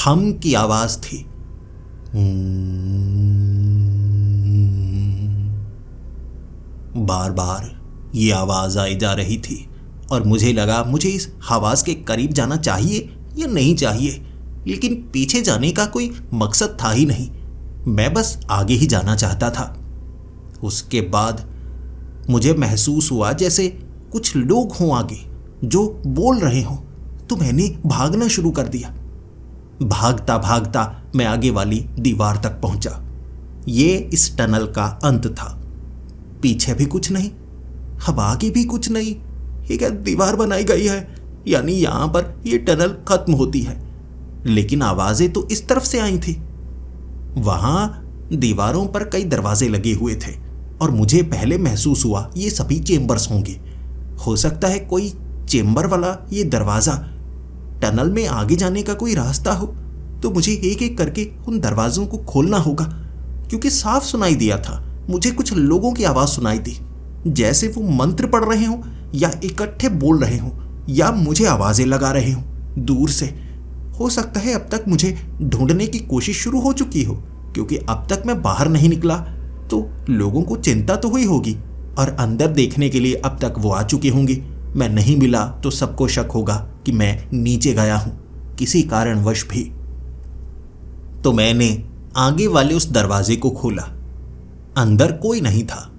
हम की आवाज़ थी। बार बार ये आवाज़ आई जा रही थी और मुझे लगा मुझे इस आवाज़ के करीब जाना चाहिए या नहीं चाहिए, लेकिन पीछे जाने का कोई मकसद था ही नहीं। मैं बस आगे ही जाना चाहता था। उसके बाद मुझे महसूस हुआ जैसे कुछ लोग हों आगे जो बोल रहे हों, तो मैंने भागना शुरू कर दिया। भागता भागता मैं आगे वाली दीवार तक पहुंचा। ये इस टनल का अंत था। पीछे भी कुछ नहीं, अब आगे भी कुछ नहीं। ये क्या दीवार बनाई गई है यानी यहां पर यह टनल खत्म होती है। लेकिन आवाजें तो इस तरफ से आई थी। वहां दीवारों पर कई दरवाजे लगे हुए थे और मुझे पहले महसूस हुआ ये सभी चेंबर्स होंगे। हो सकता है कोई चेंबर वाला ये दरवाजा टनल में आगे जाने का कोई रास्ता हो, तो मुझे एक एक करके उन दरवाजों को खोलना होगा, क्योंकि साफ सुनाई दिया था। मुझे कुछ लोगों की आवाज सुनाई दी, जैसे वो मंत्र पढ़ रहे हों या इकट्ठे बोल रहे हों या मुझे आवाजें लगा रहे हों दूर से। हो सकता है अब तक मुझे ढूंढने की कोशिश शुरू हो चुकी हो, क्योंकि अब तक मैं बाहर नहीं निकला तो लोगों को चिंता तो हुई होगी और अंदर देखने के लिए अब तक वो आ चुके होंगे। मैं नहीं मिला तो सबको शक होगा कि मैं नीचे गया हूं किसी कारणवश भी। तो मैंने आगे वाले उस दरवाजे को खोला। अंदर कोई नहीं था।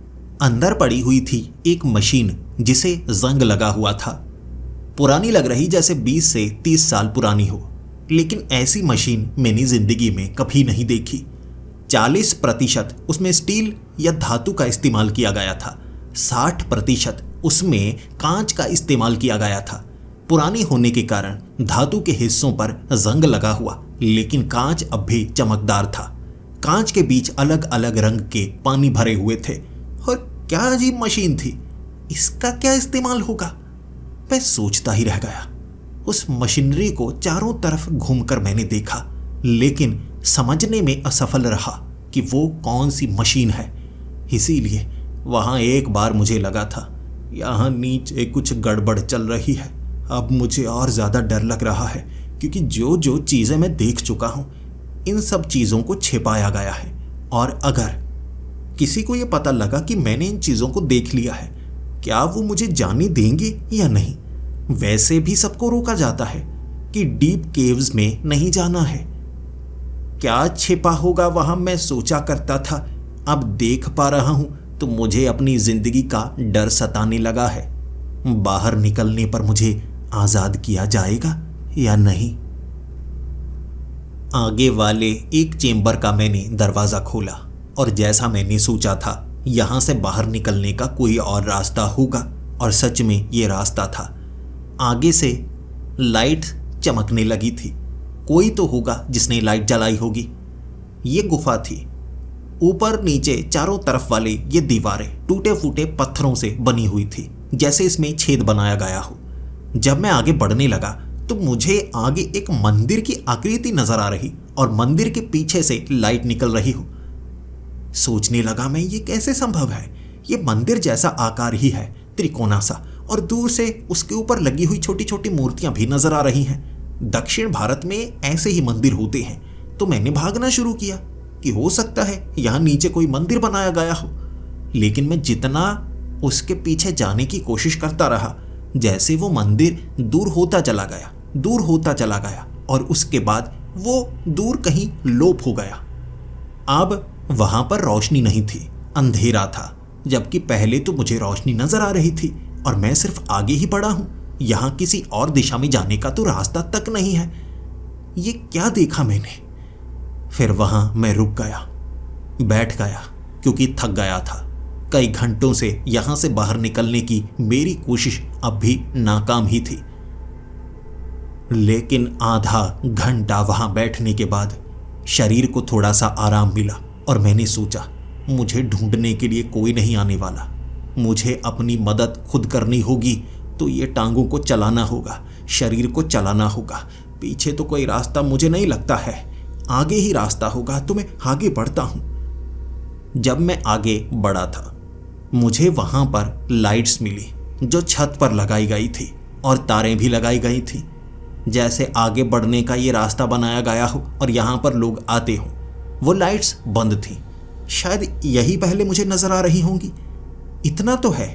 अंदर पड़ी हुई थी एक मशीन जिसे जंग लगा हुआ था। पुरानी लग रही, जैसे 20 से 30 साल पुरानी हो, लेकिन ऐसी मशीन मैंने जिंदगी में कभी नहीं देखी। 40% उसमें स्टील या धातु का इस्तेमाल किया गया था, 60% उसमें कांच का इस्तेमाल किया गया था। पुरानी होने के कारण धातु के हिस्सों पर जंग लगा हुआ, लेकिन कांच अब भी चमकदार था। कांच के बीच अलग अलग रंग के पानी भरे हुए थे। और क्या अजीब मशीन थी, इसका क्या इस्तेमाल होगा? मैं सोचता ही रह गया। उस मशीनरी को चारों तरफ घूमकर मैंने देखा, लेकिन समझने में असफल रहा कि वो कौन सी मशीन है। इसीलिए वहां एक बार मुझे लगा था यहां नीचे कुछ गड़बड़ चल रही है। अब मुझे और ज्यादा डर लग रहा है, क्योंकि जो जो चीजें मैं देख चुका हूं इन सब चीजों को छिपाया गया है, और अगर किसी को यह पता लगा कि मैंने इन चीजों को देख लिया है, क्या वो मुझे जाने देंगे या नहीं? वैसे भी सबको रोका जाता है कि डीप केव्स में नहीं जाना है। क्या छिपा होगा वहां, मैं सोचा करता था। अब देख पा रहा हूं तो मुझे अपनी जिंदगी का डर सताने लगा है। बाहर निकलने पर मुझे आजाद किया जाएगा या नहीं? आगे वाले एक चेंबर का मैंने दरवाजा खोला और जैसा मैंने सोचा था यहां से बाहर निकलने का कोई और रास्ता होगा, और सच में ये रास्ता था। आगे से लाइट चमकने लगी थी। कोई तो होगा जिसने लाइट जलाई होगी। ये गुफा थी। ऊपर नीचे चारों तरफ वाले ये दीवारें टूटे फूटे पत्थरों से बनी हुई थी, जैसे इसमें छेद बनाया गया हो। जब मैं आगे बढ़ने लगा तो मुझे आगे एक मंदिर की आकृति नजर आ रही और मंदिर के पीछे से लाइट निकल रही हो। सोचने लगा मैं, ये कैसे संभव है? ये मंदिर जैसा आकार ही है, त्रिकोणा सा, और दूर से उसके ऊपर लगी हुई छोटी छोटी मूर्तियां भी नजर आ रही हैं। दक्षिण भारत में ऐसे ही मंदिर होते हैं। तो मैंने भागना शुरू किया कि हो सकता है यहां नीचे कोई मंदिर बनाया गया हो। लेकिन मैं जितना उसके पीछे जाने की कोशिश करता रहा, जैसे वो मंदिर दूर होता चला गया, दूर होता चला गया, और उसके बाद वो दूर कहीं लोप हो गया। अब वहां पर रोशनी नहीं थी, अंधेरा था, जबकि पहले तो मुझे रोशनी नजर आ रही थी और मैं सिर्फ आगे ही बढ़ा हूं। यहां किसी और दिशा में जाने का तो रास्ता तक नहीं है। ये क्या देखा मैंने? फिर वहां मैं रुक गया, बैठ गया, क्योंकि थक गया था। कई घंटों से यहां से बाहर निकलने की मेरी कोशिश अब भी नाकाम ही थी। लेकिन आधा घंटा वहां बैठने के बाद शरीर को थोड़ा सा आराम मिला और मैंने सोचा मुझे ढूंढने के लिए कोई नहीं आने वाला। मुझे अपनी मदद खुद करनी होगी, तो ये टांगों को चलाना होगा, शरीर को चलाना होगा। पीछे तो कोई रास्ता मुझे नहीं लगता है, आगे ही रास्ता होगा, तो मैं आगे बढ़ता हूं। जब मैं आगे बढ़ा था मुझे वहां पर लाइट्स मिली जो छत पर लगाई गई थी और तारें भी लगाई गई थी, जैसे आगे बढ़ने का ये रास्ता बनाया गया हो और यहां पर लोग आते हो। वो लाइट्स बंद थी, शायद यही पहले मुझे नजर आ रही होंगी। इतना तो है,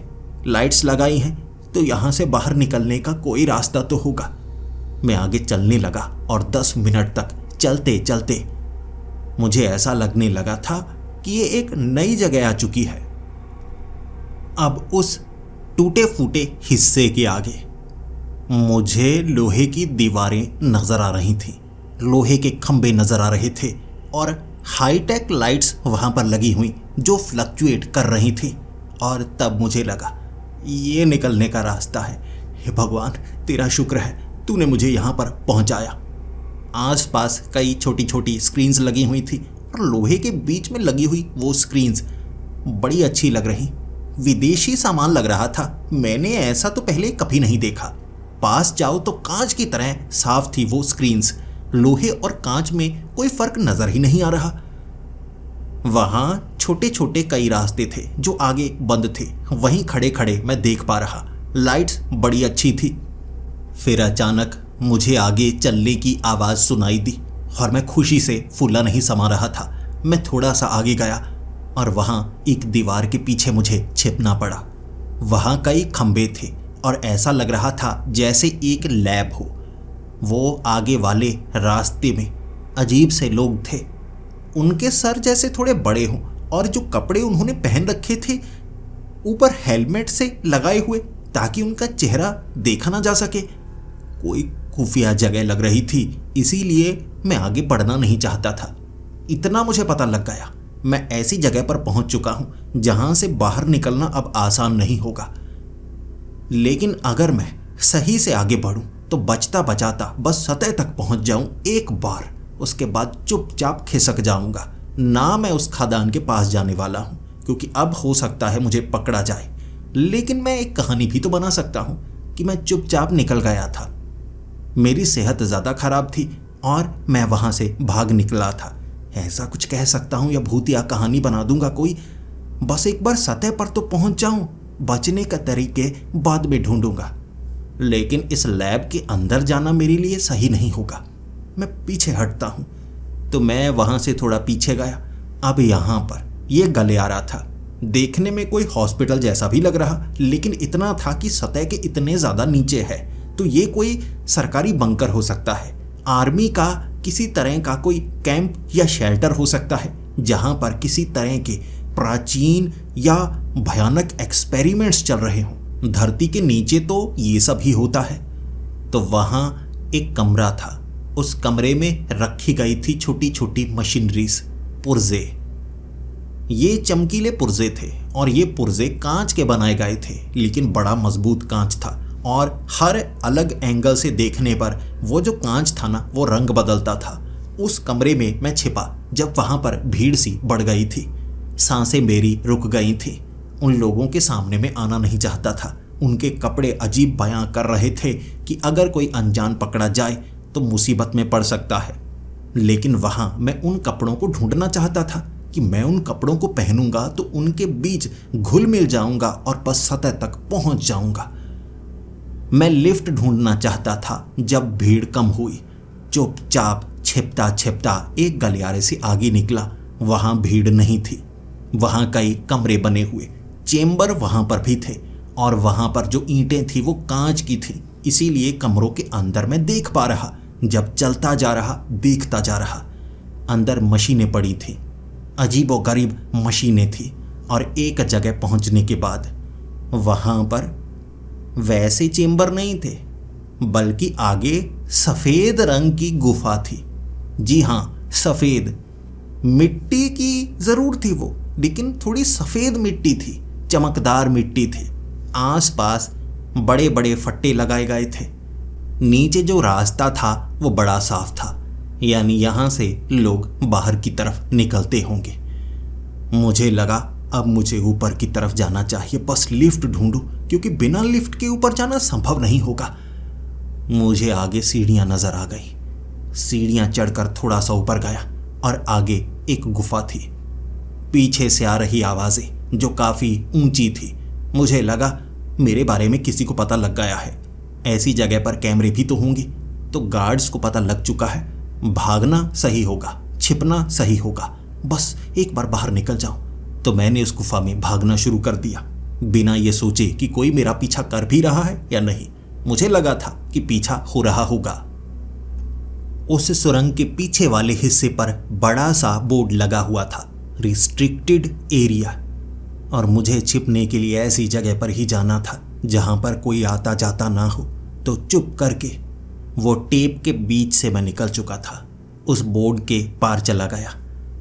लाइट्स लगाई हैं तो यहां से बाहर निकलने का कोई रास्ता तो होगा। मैं आगे चलने लगा और 10 मिनट तक चलते चलते मुझे ऐसा लगने लगा था कि ये एक नई जगह आ चुकी है। अब उस टूटे फूटे हिस्से के आगे मुझे लोहे की दीवारें नजर आ रही थीं, लोहे के खंभे नजर आ रहे थे और हाईटेक लाइट्स वहां पर लगी हुई जो फ्लक्चुएट कर रही थी। और तब मुझे लगा ये निकलने का रास्ता है, हे भगवान, तेरा शुक्र है, तूने मुझे यहाँ पर पहुँचाया। आसपास कई छोटी छोटी स्क्रीन्स लगी हुई थी और लोहे के बीच में लगी हुई वो स्क्रीन्स बड़ी अच्छी लग रही। विदेशी सामान लग रहा था। मैंने ऐसा तो पहले कभी नहीं देखा। पास जाओ तो कांच की तरह साफ थी वो स्क्रीन्स। लोहे और कांच में कोई फर्क नजर ही नहीं आ रहा। वहां छोटे छोटे कई रास्ते थे जो आगे बंद थे। वहीं खड़े खड़े मैं देख पा रहा। लाइट्स बड़ी अच्छी थी। फिर अचानक मुझे आगे चलने की आवाज़ सुनाई दी और मैं खुशी से फूला नहीं समा रहा था। मैं थोड़ा सा आगे गया और वहाँ एक दीवार के पीछे मुझे छिपना पड़ा। वहाँ कई खंबे थे और ऐसा लग रहा था जैसे एक लैब हो। वो आगे वाले रास्ते में अजीब से लोग थे। उनके सर जैसे थोड़े बड़े हों और जो कपड़े उन्होंने पहन रखे थे ऊपर हेलमेट से लगाए हुए ताकि उनका चेहरा देखा ना जा सके। कोई खुफिया जगह लग रही थी, इसीलिए मैं आगे बढ़ना नहीं चाहता था। इतना मुझे पता लग गया, मैं ऐसी जगह पर पहुंच चुका हूं जहां से बाहर निकलना अब आसान नहीं होगा। लेकिन अगर मैं सही से आगे बढ़ूं तो बचता बचाता बस सतह तक पहुंच जाऊं एक बार, उसके बाद चुपचाप खिसक जाऊंगा। ना मैं उस खदान के पास जाने वाला हूं क्योंकि अब हो सकता है मुझे पकड़ा जाए। लेकिन मैं एक कहानी भी तो बना सकता हूं कि मैं चुपचाप निकल गया था। मेरी सेहत ज़्यादा खराब थी और मैं वहां से भाग निकला था। ऐसा कुछ कह सकता हूं या भूतिया कहानी बना दूंगा कोई। बस एक बार सतह पर तो पहुंच जाऊं, बचने का तरीके बाद में ढूंढूंगा। लेकिन इस लैब के अंदर जाना मेरे लिए सही नहीं होगा। मैं पीछे हटता हूं। तो मैं वहां से थोड़ा पीछे गया। अब यहां पर यह गलियारा था। देखने में कोई हॉस्पिटल जैसा भी लग रहा, लेकिन इतना था कि सतह के इतने ज़्यादा नीचे है तो ये कोई सरकारी बंकर हो सकता है, आर्मी का किसी तरह का कोई कैंप या शेल्टर हो सकता है जहां पर किसी तरह के प्राचीन या भयानक एक्सपेरिमेंट्स चल रहे हों। धरती के नीचे तो ये सब ही होता है। तो वहां एक कमरा था। उस कमरे में रखी गई थी छोटी छोटी मशीनरीज, पुर्जे। ये चमकीले पुर्जे थे और ये पुर्जे कांच के बनाए गए थे, लेकिन बड़ा मजबूत कांच था और हर अलग एंगल से देखने पर वो जो कांच था ना वो रंग बदलता था। उस कमरे में मैं छिपा जब वहां पर भीड़ सी बढ़ गई थी। सांसें मेरी रुक गई थी। उन लोगों के सामने मैं आना नहीं चाहता था। उनके कपड़े अजीब बयां कर रहे थे कि अगर कोई अनजान पकड़ा जाए तो मुसीबत में पड़ सकता है। लेकिन वहां मैं उन कपड़ों को ढूंढना चाहता था कि मैं उन कपड़ों को पहनूंगा तो उनके बीच घुल मिल जाऊंगा और बस सतह तक पहुंच जाऊंगा। मैं लिफ्ट ढूंढना चाहता था जब भीड़ कम हुई। चुपचाप छिपता छिपता एक गलियारे से आगे निकला। वहां भीड़ नहीं थी। वहां कई कमरे बने हुए चेम्बर वहां पर भी थे और वहां पर जो ईंटें थी वो कांच की थी, इसीलिए कमरों के अंदर मैं देख पा रहा। जब चलता जा रहा देखता जा रहा। अंदर मशीनें पड़ी थी, अजीबोगरीब मशीनें थी। और एक जगह पहुंचने के बाद वहां पर वैसे चेम्बर नहीं थे, बल्कि आगे सफ़ेद रंग की गुफा थी। जी हाँ, सफ़ेद। मिट्टी की ज़रूर थी वो, लेकिन थोड़ी सफ़ेद मिट्टी थी, चमकदार मिट्टी थी। आसपास बड़े बड़े फट्टे लगाए गए थे। नीचे जो रास्ता था वो बड़ा साफ था, यानी यहाँ से लोग बाहर की तरफ निकलते होंगे। मुझे लगा अब मुझे ऊपर की तरफ जाना चाहिए, बस लिफ्ट ढूंढूं, क्योंकि बिना लिफ्ट के ऊपर जाना संभव नहीं होगा। मुझे आगे सीढ़ियां नजर आ गई। सीढ़ियां चढ़कर थोड़ा सा ऊपर गया और आगे एक गुफा थी। पीछे से आ रही आवाजें जो काफी ऊंची थी। मुझे लगा मेरे बारे में किसी को पता लग गया है। ऐसी जगह पर कैमरे भी तो होंगे, तो गार्ड्स को पता लग चुका है। भागना सही होगा, छिपना सही होगा, बस एक बार बाहर निकल जाऊं। तो मैंने उस गुफा में भागना शुरू कर दिया, बिना ये सोचे कि कोई मेरा पीछा कर भी रहा है या नहीं। मुझे लगा था कि पीछा हो रहा होगा। उस सुरंग के पीछे वाले हिस्से पर बड़ा सा बोर्ड लगा हुआ था, रिस्ट्रिक्टेड एरिया। और मुझे छिपने के लिए ऐसी जगह पर ही जाना था जहां पर कोई आता जाता ना हो। तो चुप करके वो टेप के बीच से मैं निकल चुका था। उस बोर्ड के पार चला गया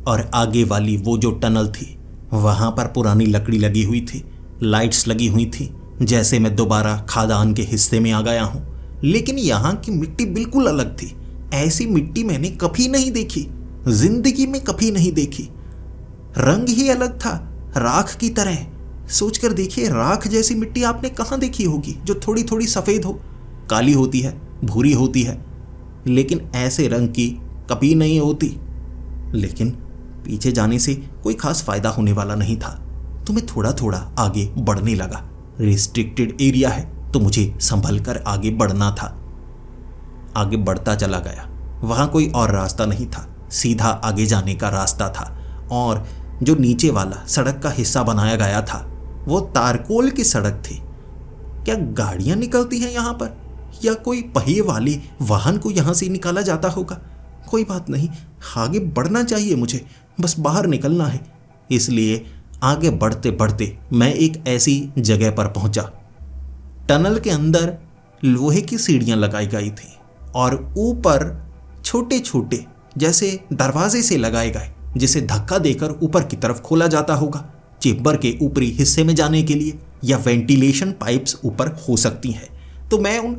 और आगे वाली वो जो टनल थी वहां पर पुरानी लकड़ी लगी हुई थी, लाइट्स लगी हुई थी, जैसे मैं दोबारा खादान के हिस्से में आ गया हूं। लेकिन यहाँ की मिट्टी बिल्कुल अलग थी। ऐसी मिट्टी मैंने कभी नहीं देखी, जिंदगी में कभी नहीं देखी। रंग ही अलग था, राख की तरह। सोचकर देखिए, राख जैसी मिट्टी आपने कहाँ देखी होगी जो थोड़ी थोड़ी सफ़ेद हो, काली होती है, भूरी होती है, लेकिन ऐसे रंग की कभी नहीं होती। लेकिन पीछे जाने से कोई खास फायदा होने वाला नहीं था, तो मैं थोड़ा थोड़ा आगे बढ़ने लगा। रिस्ट्रिक्टेड एरिया है तो मुझे संभल कर आगे बढ़ना था। आगे बढ़ता चला गया। वहाँ कोई और रास्ता नहीं था, सीधा आगे जाने का रास्ता था। और जो नीचे वाला सड़क का हिस्सा बनाया गया था वो तारकोल की सड़क थी। क्या गाड़ियाँ निकलती हैं यहाँ पर, या कोई पहिए वाले वाहन को यहाँ से निकाला जाता होगा? कोई बात नहीं, आगे बढ़ना चाहिए मुझे, बस बाहर निकलना है। इसलिए आगे बढ़ते बढ़ते मैं एक ऐसी जगह पर पहुंचा। टनल के अंदर लोहे की सीढ़ियां लगाई गई थी और ऊपर छोटे छोटे जैसे दरवाजे से लगाए गए, जिसे धक्का देकर ऊपर की तरफ खोला जाता होगा चेम्बर के ऊपरी हिस्से में जाने के लिए, या वेंटिलेशन पाइप्स ऊपर हो सकती हैं। तो मैं उन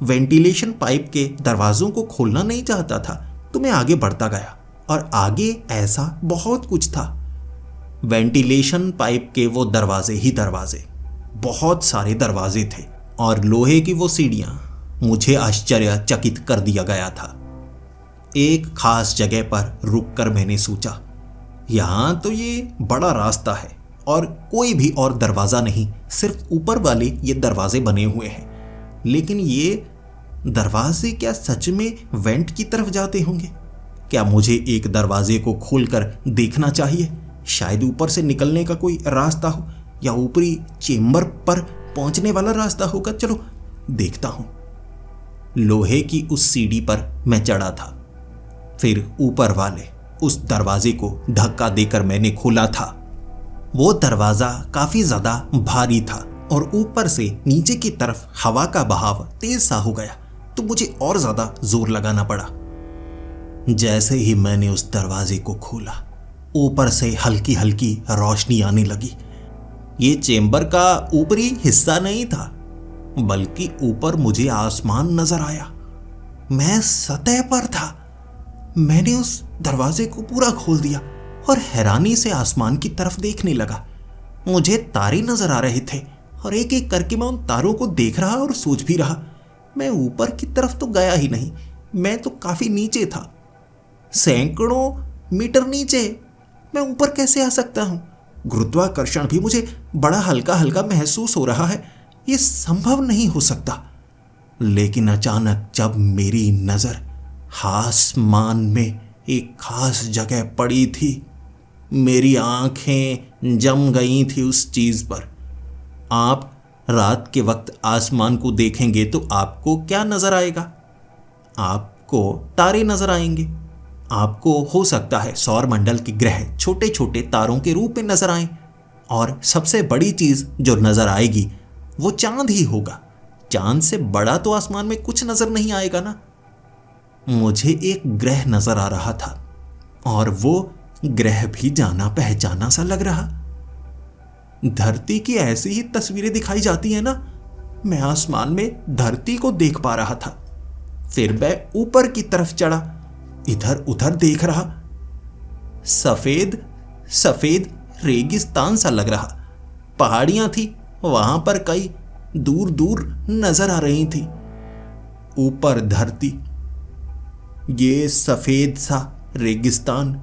वेंटिलेशन पाइप के दरवाजों को खोलना नहीं चाहता था, तो मैं आगे बढ़ता गया। और आगे ऐसा बहुत कुछ था। वेंटिलेशन पाइप के वो दरवाजे ही दरवाजे, बहुत सारे दरवाजे थे, और लोहे की वो सीढ़ियां मुझे आश्चर्यचकित कर दिया गया था। एक खास जगह पर रुककर मैंने सोचा, यहाँ तो ये बड़ा रास्ता है और कोई भी और दरवाज़ा नहीं, सिर्फ ऊपर वाले ये दरवाजे बने हुए हैं। लेकिन ये दरवाजे क्या सच में वेंट की तरफ जाते होंगे? क्या मुझे एक दरवाजे को खोलकर देखना चाहिए? शायद ऊपर से निकलने का कोई रास्ता हो, या ऊपरी चेम्बर पर पहुंचने वाला रास्ता होगा। चलो देखता हूं। लोहे की उस सीढ़ी पर मैं चढ़ा था। फिर ऊपर वाले उस दरवाजे को धक्का देकर मैंने खोला था। वो दरवाजा काफी ज्यादा भारी था और ऊपर से नीचे की तरफ हवा का बहाव तेज सा हो गया, तो मुझे और ज्यादा जोर लगाना पड़ा। जैसे ही मैंने उस दरवाजे को खोला, ऊपर से हल्की हल्की रोशनी आने लगी। ये चेम्बर का ऊपरी हिस्सा नहीं था, बल्कि ऊपर मुझे आसमान नजर आया। मैं सतह पर था। मैंने उस दरवाजे को पूरा खोल दिया और हैरानी से आसमान की तरफ देखने लगा। मुझे तारे नजर आ रहे थे और एक एक करके मैं उन तारों को देख रहा और सोच भी रहा, मैं ऊपर की तरफ तो गया ही नहीं, मैं तो काफी नीचे था, सैकड़ों मीटर नीचे। मैं ऊपर कैसे आ सकता हूँ? गुरुत्वाकर्षण भी मुझे बड़ा हल्का हल्का महसूस हो रहा है। ये संभव नहीं हो सकता। लेकिन अचानक जब मेरी नजर आसमान में एक खास जगह पड़ी थी, मेरी आंखें जम गई थी उस चीज पर। आप रात के वक्त आसमान को देखेंगे तो आपको क्या नजर आएगा? आपको तारे नजर आएंगे। आपको हो सकता है सौर मंडल के ग्रह छोटे छोटे तारों के रूप में नजर आएं, और सबसे बड़ी चीज जो नजर आएगी वो चांद ही होगा। चांद से बड़ा तो आसमान में कुछ नजर नहीं आएगा ना। मुझे एक ग्रह नजर आ रहा था, और वो ग्रह भी जाना पहचाना सा लग रहा। धरती की ऐसी ही तस्वीरें दिखाई जाती हैं ना। मैं आसमान में धरती को देख पा रहा था। फिर मैं ऊपर की तरफ चढ़ा, इधर उधर देख रहा। सफेद सफेद रेगिस्तान सा लग रहा। पहाड़ियां थी, वहां पर कई दूर दूर नजर आ रही थी। ऊपर धरती, ये सफेद सा रेगिस्तान।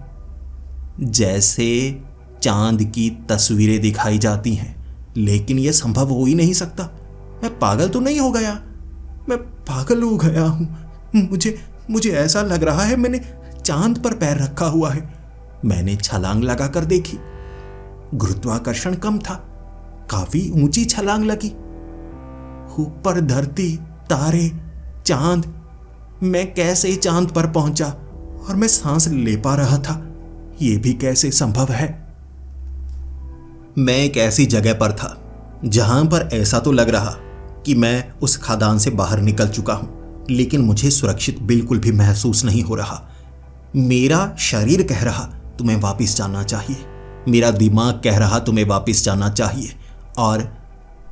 जैसे चांद की तस्वीरें दिखाई जाती हैं, लेकिन यह संभव हो ही नहीं सकता। मैं पागल तो नहीं हो गया? मैं पागल हो गया हूं। मुझे ऐसा लग रहा है मैंने चांद पर पैर रखा हुआ है। मैंने छलांग लगाकर देखी। गुरुत्वाकर्षण कम था, काफी ऊंची छलांग लगी। ऊपर धरती, तारे, चांद। मैं कैसे चांद पर पहुंचा और मैं सांस ले पा रहा था? यह भी कैसे संभव है? मैं एक ऐसी जगह पर था जहां पर ऐसा तो लग रहा कि मैं उस खदान से बाहर निकल चुका हूं, लेकिन मुझे सुरक्षित बिल्कुल भी महसूस नहीं हो रहा। मेरा शरीर कह रहा तुम्हें वापस जाना चाहिए, मेरा दिमाग कह रहा तुम्हें वापस जाना चाहिए, और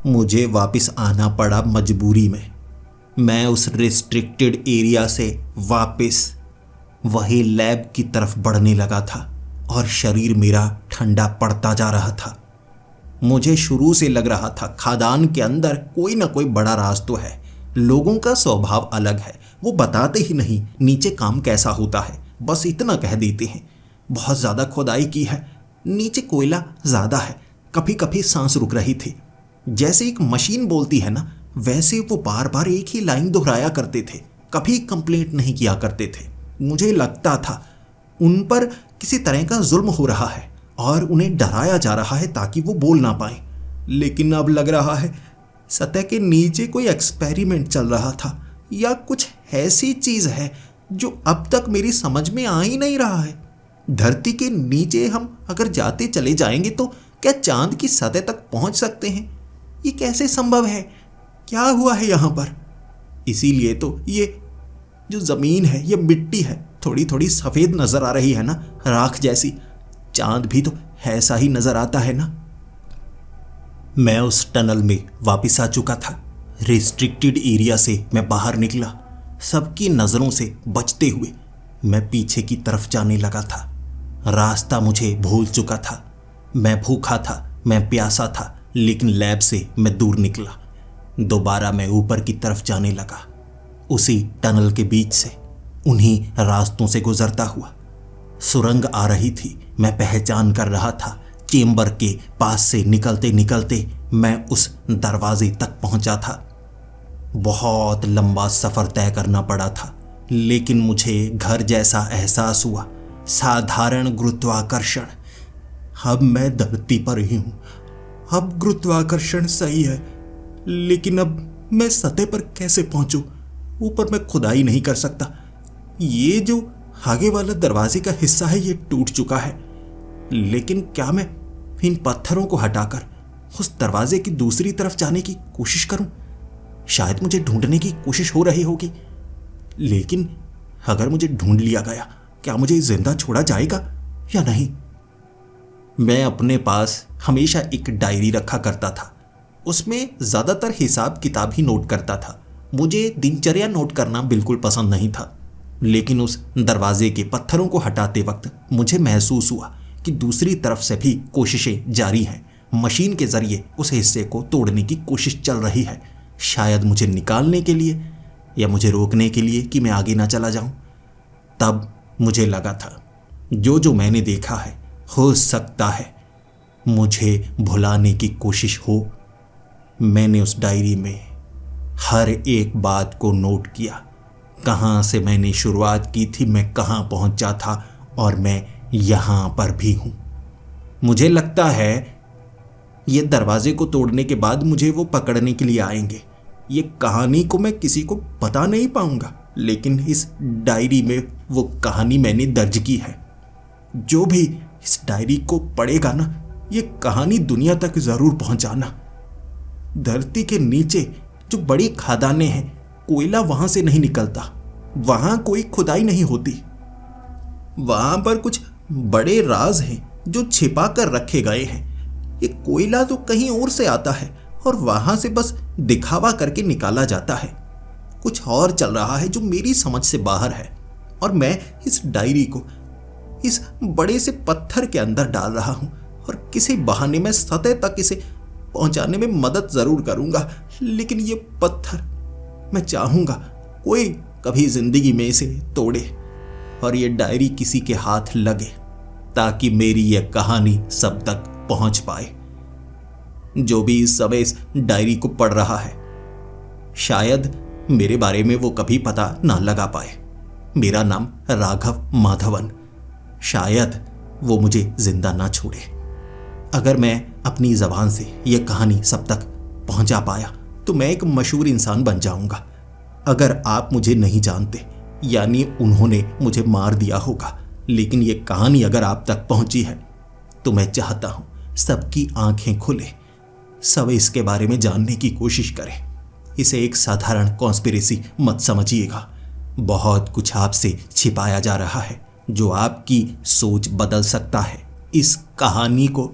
मुझे वापस आना पड़ा मजबूरी में। मैं उस रिस्ट्रिक्टेड एरिया से वापस वही लैब की तरफ बढ़ने लगा था और शरीर मेरा ठंडा पड़ता जा रहा था। मुझे शुरू से लग रहा था खादान के अंदर कोई ना कोई बड़ा राज तो है। लोगों का स्वभाव अलग है, वो बताते ही नहीं नीचे काम कैसा होता है, बस इतना कह देते हैं बहुत ज़्यादा खुदाई की है, नीचे कोयला ज़्यादा है। कभी कभी सांस रुक रही थी, जैसे एक मशीन बोलती है ना, वैसे वो बार बार एक ही लाइन दोहराया करते थे, कभी कंप्लेंट नहीं किया करते थे। मुझे लगता था उन पर किसी तरह का जुल्म हो रहा है और उन्हें डराया जा रहा है ताकि वो बोल ना पाए। लेकिन अब लग रहा है सतह के नीचे कोई एक्सपेरिमेंट चल रहा था या कुछ ऐसी चीज़ है जो अब तक मेरी समझ में आ ही नहीं रहा है। धरती के नीचे हम अगर जाते चले जाएंगे तो क्या चांद की सतह तक पहुंच सकते हैं? ये कैसे संभव है? क्या हुआ है यहाँ पर? इसीलिए तो ये जो ज़मीन है, ये मिट्टी है, थोड़ी थोड़ी सफ़ेद नज़र आ रही है ना, राख जैसी। चांद भी तो ऐसा ही नज़र आता है ना। मैं उस टनल में वापस आ चुका था। रिस्ट्रिक्टेड एरिया से मैं बाहर निकला, सबकी नज़रों से बचते हुए मैं पीछे की तरफ जाने लगा था। रास्ता मुझे भूल चुका था। मैं भूखा था, मैं प्यासा था, लेकिन लैब से मैं दूर निकला। दोबारा मैं ऊपर की तरफ जाने लगा, उसी टनल के बीच से, उन्हीं रास्तों से गुजरता हुआ। सुरंग आ रही थी, मैं पहचान कर रहा था। चेंबर के पास से निकलते निकलते मैं उस दरवाजे तक पहुंचा था। बहुत लंबा सफ़र तय करना पड़ा था, लेकिन मुझे घर जैसा एहसास हुआ। साधारण गुरुत्वाकर्षण। अब मैं धरती पर ही हूँ, अब गुरुत्वाकर्षण सही है, लेकिन अब मैं सतह पर कैसे पहुंचूं? ऊपर मैं खुदाई नहीं कर सकता। ये जो आगे वाला दरवाजे का हिस्सा है ये टूट चुका है, लेकिन क्या मैं इन पत्थरों को हटाकर उस दरवाजे की दूसरी तरफ जाने की कोशिश करूं? शायद मुझे ढूंढने की कोशिश हो रही होगी, लेकिन अगर मुझे ढूंढ लिया गया, क्या मुझे जिंदा छोड़ा जाएगा या नहीं? मैं अपने पास हमेशा एक डायरी रखा करता था। उसमें ज़्यादातर हिसाब किताब ही नोट करता था। मुझे दिनचर्या नोट करना बिल्कुल पसंद नहीं था, लेकिन उस दरवाजे के पत्थरों को हटाते वक्त मुझे महसूस हुआ कि दूसरी तरफ से भी कोशिशें जारी हैं। मशीन के ज़रिए उस हिस्से को तोड़ने की कोशिश चल रही है, शायद मुझे निकालने के लिए या मुझे रोकने के लिए कि मैं आगे ना चला जाऊं। तब मुझे लगा था जो मैंने देखा है, हो सकता है मुझे भुलाने की कोशिश हो। मैंने उस डायरी में हर एक बात को नोट किया। कहाँ से मैंने शुरुआत की थी, मैं कहाँ पहुँचा था, और मैं यहाँ पर भी हूँ। मुझे लगता है ये दरवाजे को तोड़ने के बाद मुझे वो पकड़ने के लिए आएंगे। ये कहानी को मैं किसी को बता नहीं पाऊंगा, लेकिन इस डायरी में वो कहानी मैंने दर्ज की है। जो भी इस डायरी को पढ़ेगा ना, ये कहानी दुनिया तक ज़रूर पहुंचाना। धरती के नीचे जो बड़ी खदानें हैं, कोयला वहां से नहीं निकलता, वहां कोई खुदाई नहीं होती। वहां पर कुछ बड़े राज हैं जो छिपा कर रखे गए हैं। ये कोयला तो कहीं और से आता है और वहां से बस दिखावा करके निकाला जाता है। कुछ और चल रहा है जो मेरी समझ से बाहर है, और मैं इस डायरी को इस बड़े से पत्थर के अंदर डाल रहा हूं, और किसी बहाने में सतह तक इसे पहुंचाने में मदद जरूर करूंगा। लेकिन ये पत्थर मैं चाहूंगा कोई कभी जिंदगी में इसे तोड़े और ये डायरी किसी के हाथ लगे, ताकि मेरी यह कहानी सब तक पहुंच पाए। जो भी इस समय इस डायरी को पढ़ रहा है, शायद मेरे बारे में वो कभी पता ना लगा पाए। मेरा नाम राघव माधवन। शायद वो मुझे जिंदा ना छोड़े। अगर मैं अपनी ज़बान से यह कहानी सब तक पहुंचा पाया तो मैं एक मशहूर इंसान बन जाऊंगा। अगर आप मुझे नहीं जानते, यानी उन्होंने मुझे मार दिया होगा, लेकिन ये कहानी अगर आप तक पहुंची है तो मैं चाहता हूं सबकी आंखें खुले, सब इसके बारे में जानने की कोशिश करें। इसे एक साधारण कॉन्स्पिरेसी मत समझिएगा। बहुत कुछ आपसे छिपाया जा रहा है जो आपकी सोच बदल सकता है। इस कहानी को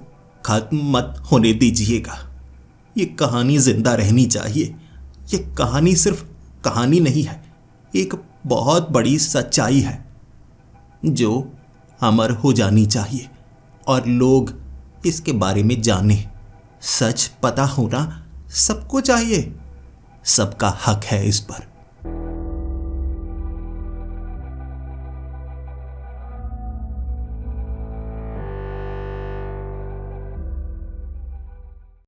खत्म मत होने दीजिएगा। ये कहानी जिंदा रहनी चाहिए। ये कहानी सिर्फ कहानी नहीं है, एक बहुत बड़ी सच्चाई है जो अमर हो जानी चाहिए और लोग इसके बारे में जाने। सच पता होना सबको चाहिए, सबका हक है इस पर।